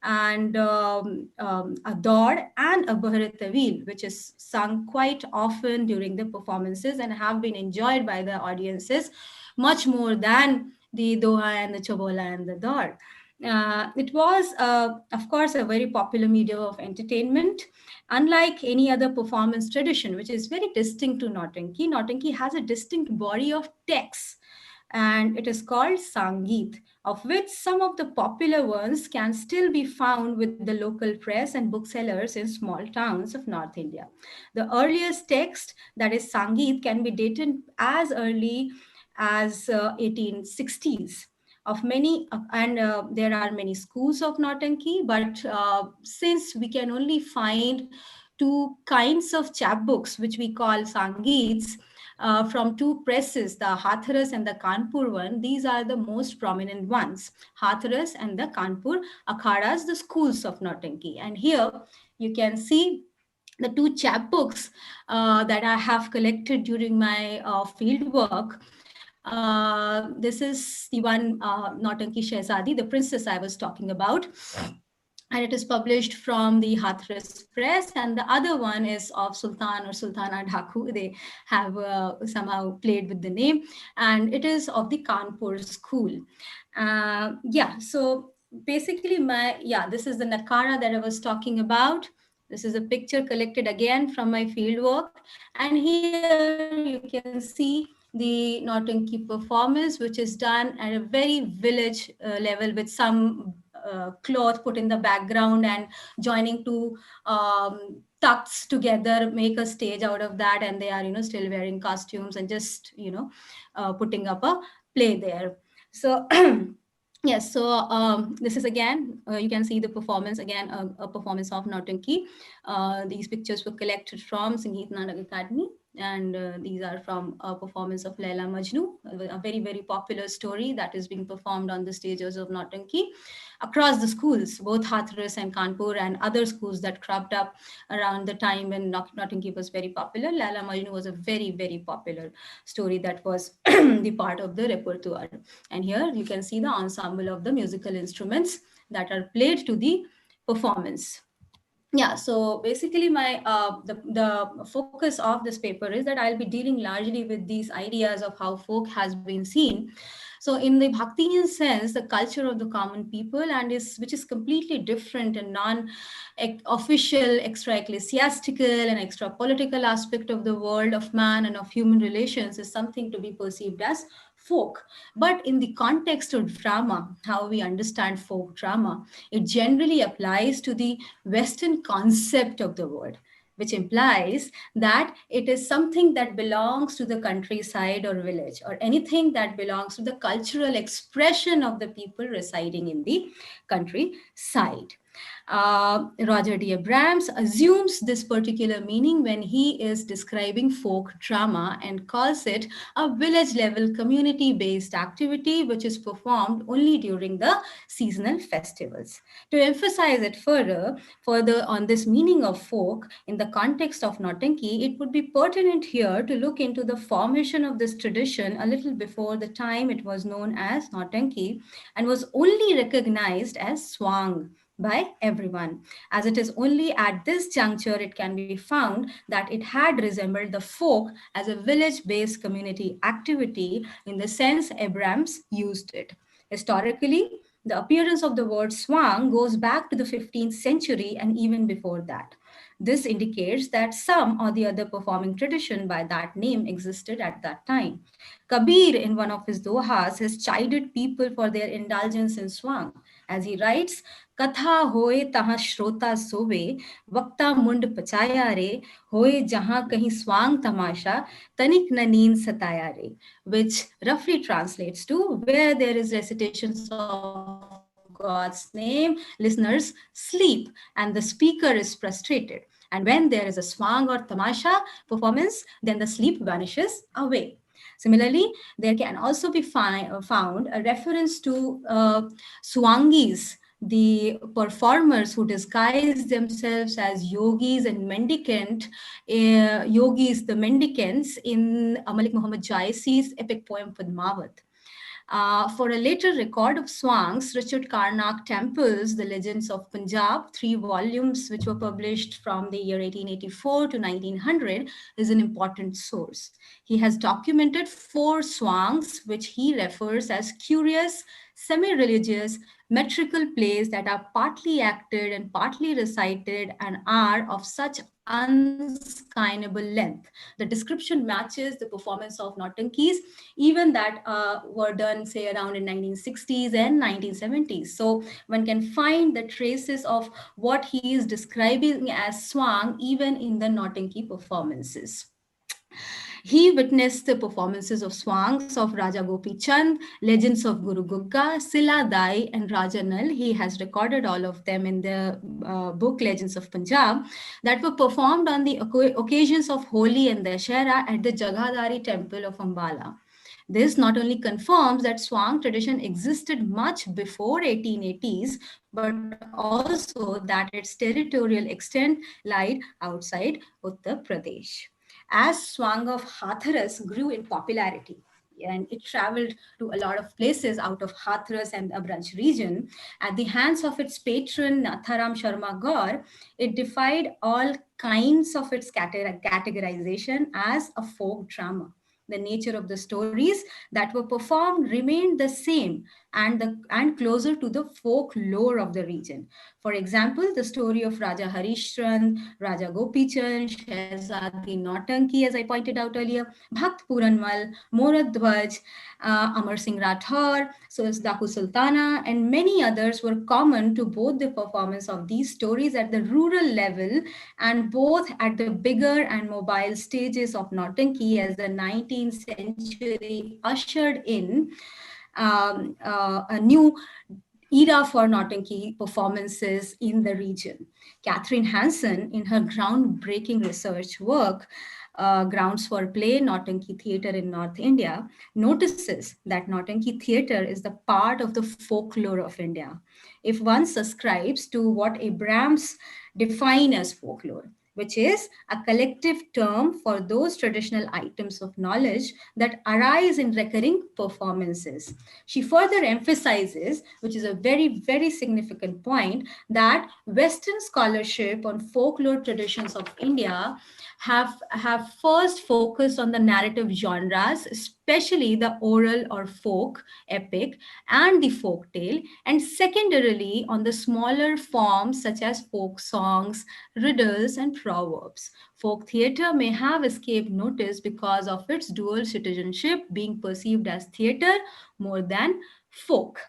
S5: and a Dor and a Bharat Tawil, which is sung quite often during the performances and have been enjoyed by the audiences much more than the Doha and the Chobola and the Dor. It was, of course, a very popular medium of entertainment. Unlike any other performance tradition, which is very distinct to Nautanki, Nautanki has a distinct body of text, and it is called Sangeet, of which some of the popular ones can still be found with the local press and booksellers in small towns of North India. The earliest text, that is Sangeet, can be dated as early as 1860s. Of many, and there are many schools of Nautanki, but since we can only find two kinds of chapbooks, which we call Sangeets, from two presses, the Hathras and the Kanpur one. These are the most prominent ones, Hathras and the Kanpur Akhadas, the schools of Nautanki. And here you can see the two chapbooks that I have collected during my field work. This is the one, Nautanki Shehzadi, the princess I was talking about. And it is published from the Hathras Press, and the other one is of Sultan or Sultana Dhaku. They have somehow played with the name, and it is of the Kanpur school. So basically this is the Nakara that I was talking about. This is a picture collected again from my fieldwork, and here you can see the Nautanki performance, which is done at a very village level, with some cloth put in the background and joining two tucks together, make a stage out of that, and they are still wearing costumes and just putting up a play there. So yes, so this is again, you can see the performance again, a performance of Nautanki. These pictures were collected from Sangeet Natak Academy, and these are from a performance of Laila Majnu, a very, very popular story that is being performed on the stages of Nautanki across the schools, both Hathras and Kanpur and other schools that cropped up around the time when Nautanki was very popular. Laila Majnu was a very, very popular story that was the part of the repertoire. And here you can see the ensemble of the musical instruments that are played to the performance. Yeah, so basically my the focus of this paper is that I'll be dealing largely with these ideas of how folk has been seen. So in the Bhaktian sense, the culture of the common people, and which is completely different and non-official, extra-ecclesiastical and extra-political aspect of the world of man and of human relations, is something to be perceived as folk. But in the context of drama, how we understand folk drama, it generally applies to the Western concept of the word, which implies that it is something that belongs to the countryside or village, or anything that belongs to the cultural expression of the people residing in the countryside. Roger D. Abrams assumes this particular meaning when he is describing folk drama and calls it a village level community based activity which is performed only during the seasonal festivals. To emphasize it further on this meaning of folk in the context of Nautanki, it would be pertinent here to look into the formation of this tradition a little before the time it was known as Nautanki and was only recognized as swang by everyone, as it is only at this juncture it can be found that it had resembled the folk as a village-based community activity in the sense Abrams used it. Historically, the appearance of the word swang goes back to the 15th century and even before that. This indicates that some or the other performing tradition by that name existed at that time. Kabir, in one of his dohas, has chided people for their indulgence in swang. As he writes, Katha hoye taha shrota sobe, vakta mund pachaya re, hoye jahan kahin swang tamasha, tanik na neend sataya re, which roughly translates to where there is recitations of God's name, listeners sleep and the speaker is frustrated. And when there is a swang or tamasha performance, then the sleep vanishes away. Similarly, there can also be found a reference to swangis, the performers who disguise themselves as yogis and yogis, the mendicants, in Malik Muhammad Jaisi's epic poem Padmavat. For a later record of swangs, Richard Karnak Temple's The Legends of Punjab, 3 volumes which were published from the year 1884 to 1900, is an important source. He has documented 4 swangs, which he refers as curious, semi-religious, metrical plays that are partly acted and partly recited and are of such unskineable length. The description matches the performance of Nautankis, even that were done, say, around in 1960s and 1970s. So one can find the traces of what he is describing as swang even in the Nautanki performances. He witnessed the performances of swangs of Raja Gopi Chand, legends of Guru Gugga, Sila Dai, and Raja Nal. He has recorded all of them in the book Legends of Punjab, that were performed on the occasions of Holi and Dashera at the Jagadhari temple of Ambala. This not only confirms that Swang tradition existed much before 1880s, but also that its territorial extent lied outside Uttar Pradesh. As Swang of Hathras grew in popularity, and it traveled to a lot of places out of Hathras and Abranch region, at the hands of its patron Natharam Sharma Gaur, it defied all kinds of its categorization as a folk drama. The nature of the stories that were performed remained the same, and closer to the folklore of the region. For example, the story of Raja Harishchandra, Raja Gopichand, Shehzadi Nautanki, as I pointed out earlier, Bhakt Puranmal, Morad Dhwaj, Amar Singh Rathor, so is Daku Sultana, and many others were common to both the performance of these stories at the rural level and both at the bigger and mobile stages of Nautanki as the 19th century ushered in a new era for Nautanki performances in the region. Catherine Hansen, in her groundbreaking research work, Grounds for Play, Nautanki Theatre in North India, notices that Nautanki theatre is the part of the folklore of India. If one subscribes to what Abrams define as folklore, which is a collective term for those traditional items of knowledge that arise in recurring performances. She further emphasizes, which is a very, very significant point, that Western scholarship on folklore traditions of India have first focused on the narrative genres, especially the oral or folk, epic, and the folk tale, and secondarily on the smaller forms such as folk songs, riddles, and proverbs. Folk theatre may have escaped notice because of its dual citizenship, being perceived as theatre more than folk.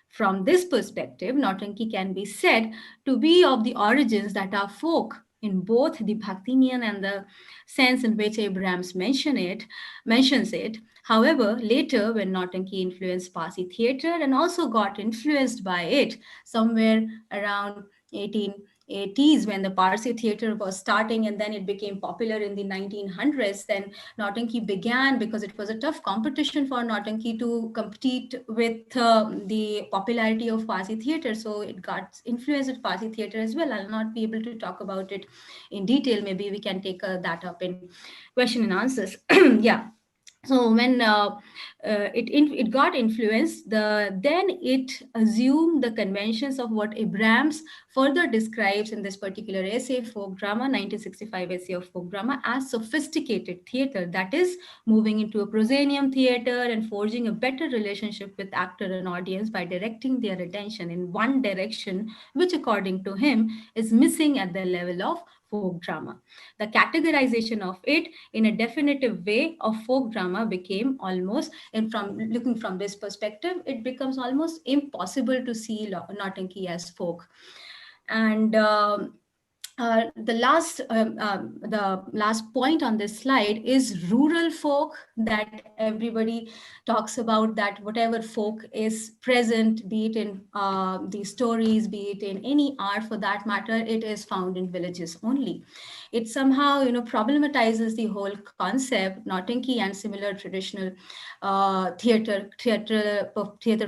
S5: From this perspective, Nautanki can be said to be of the origins that are folk in both the Bhaktinian and the sense in which mentions it. However, later when Nautanki influenced Parsi theatre and also got influenced by it somewhere around 1880s when the Parsi theatre was starting, and then it became popular in the 1900s, then Nautanki began because it was a tough competition for Nautanki to compete with the popularity of Parsi theatre. So it got influenced with Parsi theatre as well. I'll not be able to talk about it in detail. Maybe we can take that up in question and answers. Yeah. So when it got influenced, then it assumed the conventions of what Abrams further describes in this particular essay, Folk Drama, 1965 essay of Folk Drama, as sophisticated theater, that is moving into a proscenium theater and forging a better relationship with actor and audience by directing their attention in one direction, which according to him is missing at the level of folk drama. The categorization of it in a definitive way of folk drama became almost, and from looking from this perspective, it becomes almost impossible to see Nautanki as folk. And the last point on this slide is rural folk, that everybody talks about, that whatever folk is present, be it in the stories, be it in any art for that matter, it is found in villages only. It somehow problematizes the whole concept. Nautanki and similar traditional theater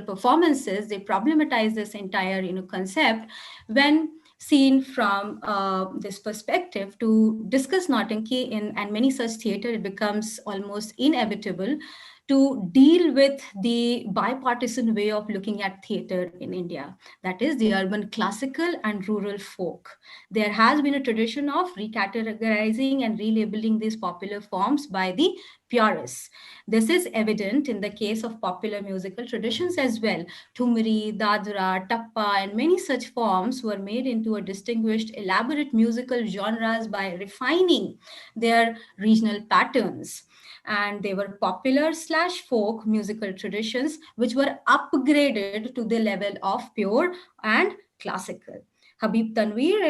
S5: performances, they problematize this entire concept when seen from this perspective. To discuss Nautanki and many such theater, it becomes almost inevitable to deal with the bipartisan way of looking at theater in India, that is the urban classical and rural folk. There has been a tradition of recategorizing and relabeling these popular forms by the purists. This is evident in the case of popular musical traditions as well. Thumri, Dadra, Tappa, and many such forms were made into a distinguished, elaborate musical genres by refining their regional patterns. And they were popular / folk musical traditions which were upgraded to the level of pure and classical. Habib Tanvir,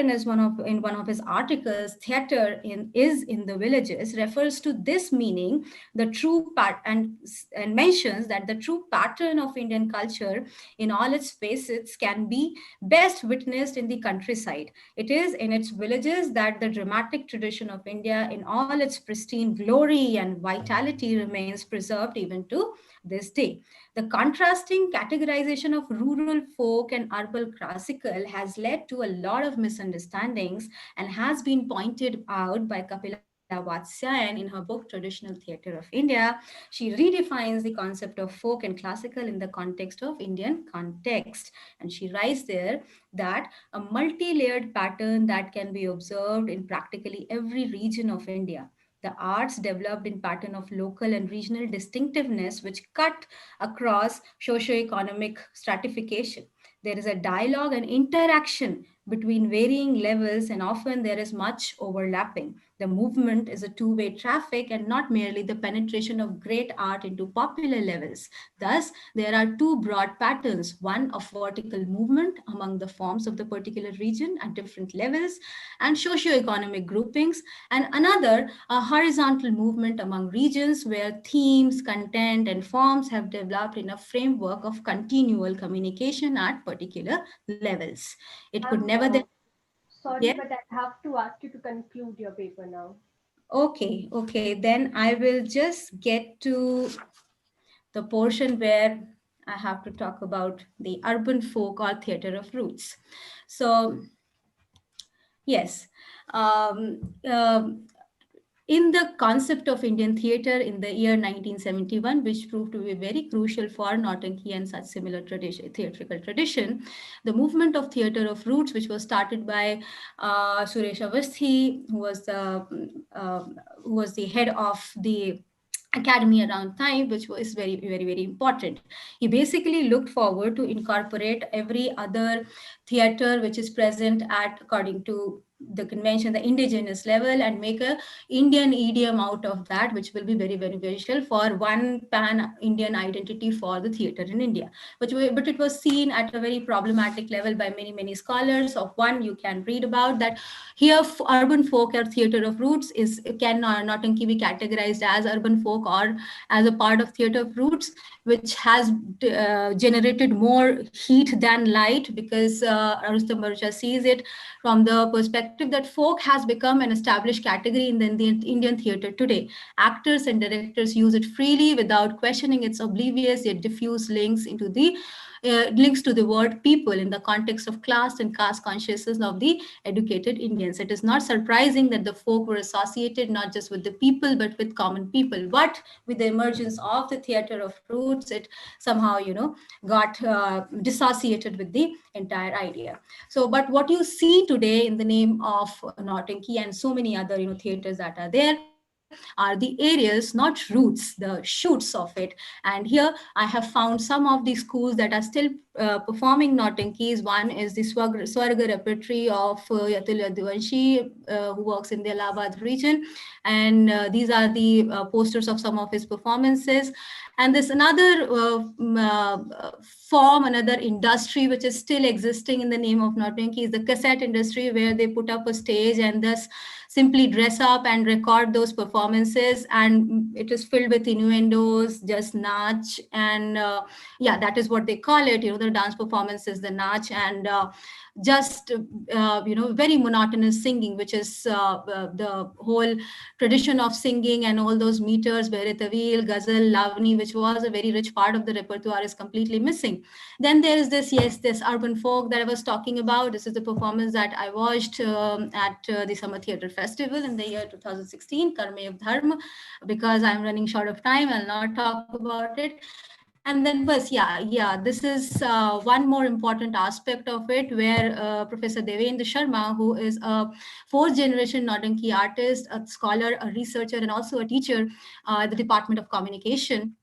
S5: in one of his articles, "Theater is in the villages," refers to this meaning, the true part, and mentions that the true pattern of Indian culture in all its facets can be best witnessed in the countryside. It is in its villages that the dramatic tradition of India, in all its pristine glory and vitality, remains preserved even to this day. The contrasting categorization of rural folk and urban classical has led to a lot of misunderstandings and has been pointed out by Kapila Vatsyayan in her book Traditional Theatre of India. She redefines the concept of folk and classical in the context of Indian context. And she writes there that a multi-layered pattern that can be observed in practically every region of India. The arts developed in pattern of local and regional distinctiveness which cut across socio-economic stratification. There is a dialogue and interaction between varying levels, and often there is much overlapping. The movement is a two-way traffic and not merely the penetration of great art into popular levels. Thus, there are two broad patterns, one of vertical movement among the forms of the particular region at different levels and socio-economic groupings, and another, a horizontal movement among regions where themes, content, and forms have developed in a framework of continual communication at particular levels. It could
S1: I'm
S5: never then.
S1: sorry,
S5: Yeah.
S1: but I have to ask you to conclude your paper now.
S5: Okay. Then I will just get to the portion where I have to talk about the urban folk or theater of roots. So, yes. Um, um, in the concept of Indian theatre in the year 1971, which proved to be very crucial for Nautanki and such similar theatrical tradition, the movement of theatre of roots, which was started by Suresh Avasthi, uh, who was the head of the academy around time, which was very important. He basically looked forward to incorporate every other theater which is present at, according to the convention, the indigenous level, and make a Indian idiom out of that, which will be very visual for one pan Indian identity for the theater in India. But it was seen at a very problematic level by many scholars. Of one, you can read about that here. Urban folk or theater of roots is can not only be categorized as urban folk or as a part of theater of roots, which has generated more heat than light, because Rustam Barucha sees it from the perspective that folk has become an established category in the Indian theater today. Actors and directors use it freely without questioning its oblivious yet diffuse links to the word people in the context of class and caste consciousness of the educated Indians. It is not surprising that the folk were associated not just with the people but with common people. But with the emergence of the theater of roots, it somehow, got dissociated with the entire idea. So, but what you see today in the name of Nautanki and so many other, theaters that are there, are the areas, not roots, the shoots of it. And here I have found some of the schools that are still performing Nautankis. One is the Swarga Repertory of Yatul Yadvanshi, who works in the Allahabad region. And these are the posters of some of his performances. And there's another form, another industry which is still existing in the name of Nautanki, is the cassette industry, where they put up a stage and thus simply dress up and record those performances, and it is filled with innuendos, just nach, and that is what they call it. The dance performances, the nach, and just very monotonous singing, which is the whole tradition of singing and all those meters, Behre Tawil, Ghazal, Lavani, which was a very rich part of the repertoire, is completely missing. Then there is this urban folk that I was talking about. This is the performance that I watched at the Summer Theatre Festival in the year 2016, Karme Yug Dharma. Because I'm running short of time, I'll not talk about it. And then, this is one more important aspect of it, where Professor Devendra Sharma, who is a fourth generation Nautanki artist, a scholar, a researcher, and also a teacher at the Department of Communication,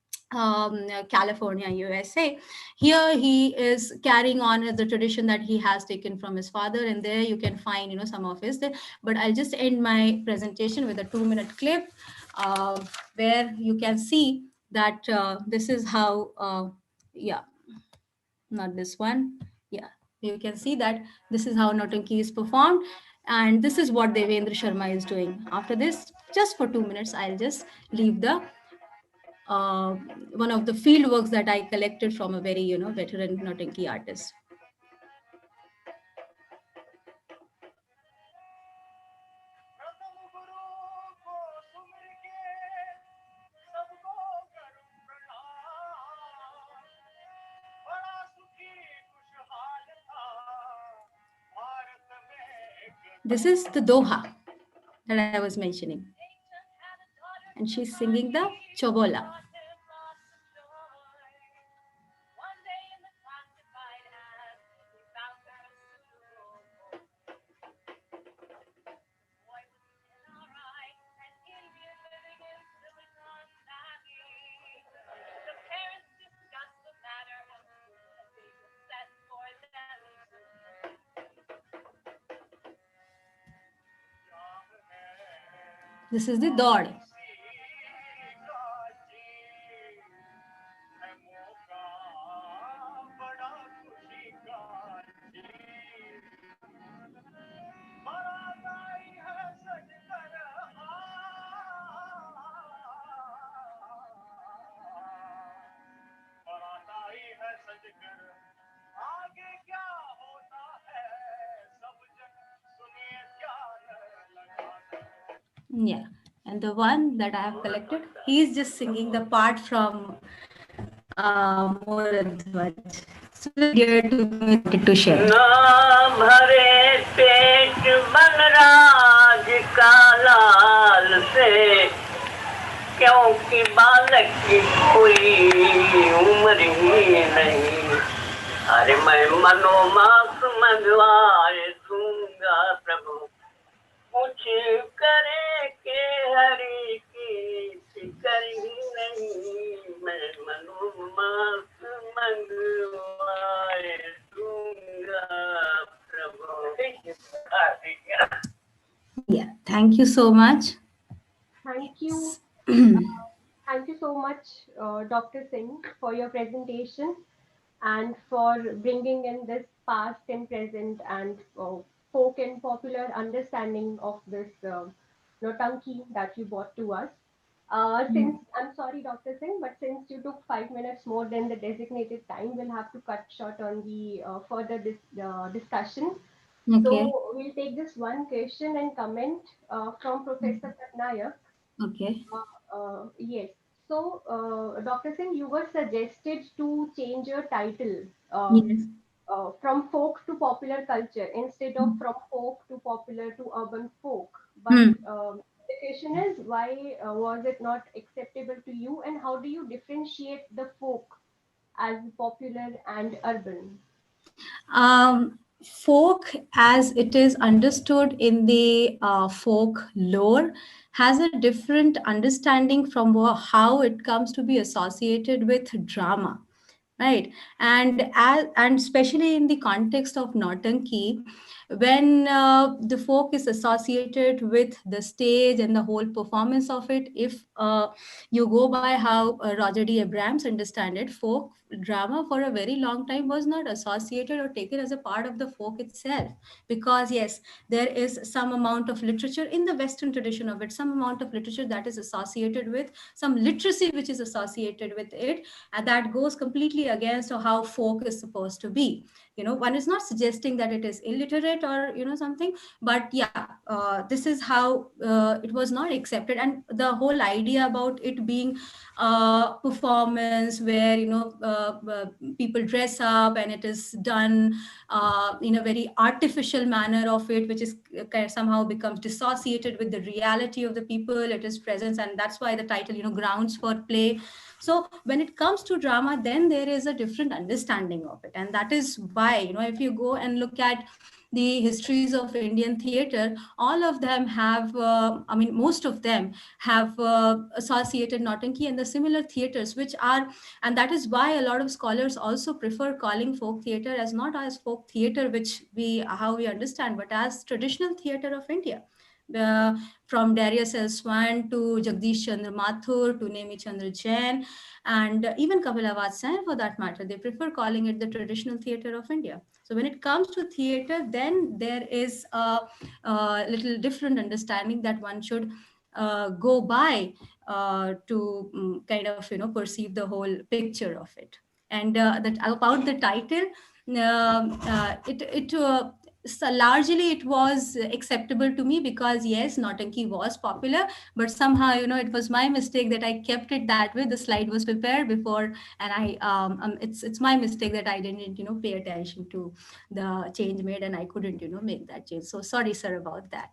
S5: California, USA. Here he is carrying on the tradition that he has taken from his father, and there you can find some of his. But I'll just end my presentation with a 2-minute clip where you can see that this is how not this one, You can see that this is how Nautanki is performed, and this is what Devendra Sharma is doing. After this, just for 2 minutes, I'll just leave the uh, one of the field works that I collected from a very veteran Nautanki artist. This is the Doha that I was mentioning. And she's singing the Chobola. This is the Dord. Yeah, and the one that I have collected, he is just singing the part from Moradhwaj. So very dear to me, wanted to share.
S7: भरे पेट बनराज का लाल से क्योंकि बालक की कोई उम्र ही नहीं अरे मैं मनोमास मंगवाए दूंगा प्रभु कुछ करे के हरि की फिक्र ही नहीं मैं मनोमास मंगवाए दूंगा प्रभु
S5: Yeah, thank you so much.
S1: Thank you. Thank you so much, Dr. Singh, for your presentation and for bringing in this past and present and folk and popular understanding of this Notanki that you brought to us. Since I'm sorry, Dr. Singh, but since you took 5 minutes more than the designated time, we'll have to cut short on the further discussion.
S5: Okay.
S1: So we'll take this one question and comment from Professor Patnaik.
S5: Okay.
S1: Yes. So, Dr. Singh, you were suggested to change your title
S5: Yes.
S1: from folk to popular culture instead of from folk to popular to urban folk. But the question is, why was it not acceptable to you, and how do you differentiate the folk as popular and urban?
S5: Folk, as it is understood in the folk lore, has a different understanding from how it comes to be associated with drama, right? And especially in the context of Nautanki, when the folk is associated with the stage and the whole performance of it, if you go by how Roger D. Abrams understand it, folk drama for a very long time was not associated or taken as a part of the folk itself, because yes, there is some amount of literature in the Western tradition of it, some amount of literature that is associated with some literacy which is associated with it, and that goes completely against how folk is supposed to be. One is not suggesting that it is illiterate or something, but yeah, this is how it was not accepted. And the whole idea about it being performance where people dress up and it is done in a very artificial manner of it, which is kind of somehow becomes dissociated with the reality of the people it is presence, and that's why the title grounds for play. So when it comes to drama, then there is a different understanding of it, and that is why if you go and look at the histories of Indian theater, all of them have, most of them have associated Nautanki and the similar theaters, which are, and that is why a lot of scholars also prefer calling folk theater as not as folk theater, which how we understand, but as traditional theater of India. from Darius L. Swan to Jagdish Chandra Mathur to Nemi Chandra Jain, and even Kapila Vatsyayan for that matter. They prefer calling it the traditional theatre of India. So when it comes to theatre, then there is a little different understanding that one should go by to kind of perceive the whole picture of it. And that about the title, so largely it was acceptable to me because yes, Nautanki was popular, but somehow it was my mistake that I kept it that way. The slide was prepared before, and it's my mistake that I didn't pay attention to the change made, and I couldn't make that change. So sorry, sir, about that.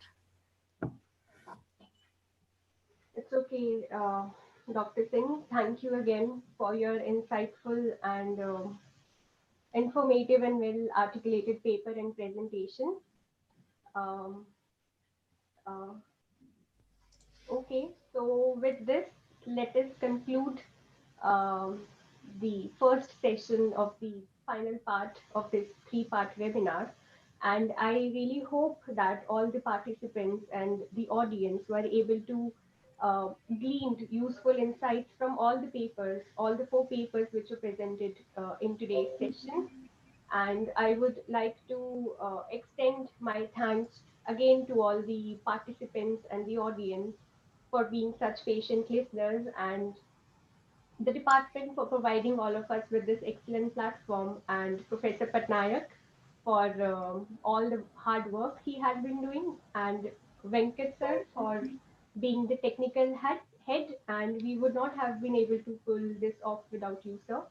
S1: It's okay, Dr. Singh. Thank you again for your insightful and informative and well articulated paper and presentation. Um, uh, okay, so with this, let us conclude um, the first session of the final part of this three-part webinar. And I really hope that all the participants and the audience were able to glean useful insights from all the papers, all the 4 papers which were presented in today's session. And I would like to extend my thanks again to all the participants and the audience for being such patient listeners, and the department for providing all of us with this excellent platform, and Professor Patnaik for all the hard work he has been doing, and Venkat sir for being the technical head, and we would not have been able to pull this off without you, sir.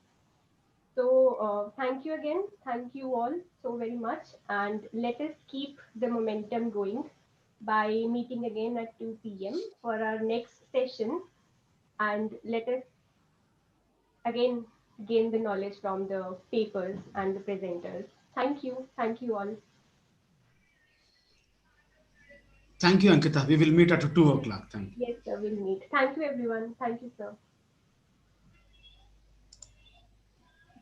S1: So thank you again. Thank you all so very much. And let us keep the momentum going by meeting again at 2 p.m. for our next session. And let us again gain the knowledge from the papers and the presenters. Thank you. Thank you all.
S8: Thank you, Ankita. We will meet at 2 o'clock. Thank you.
S1: Yes, sir, we'll meet. Thank you, everyone. Thank you, sir.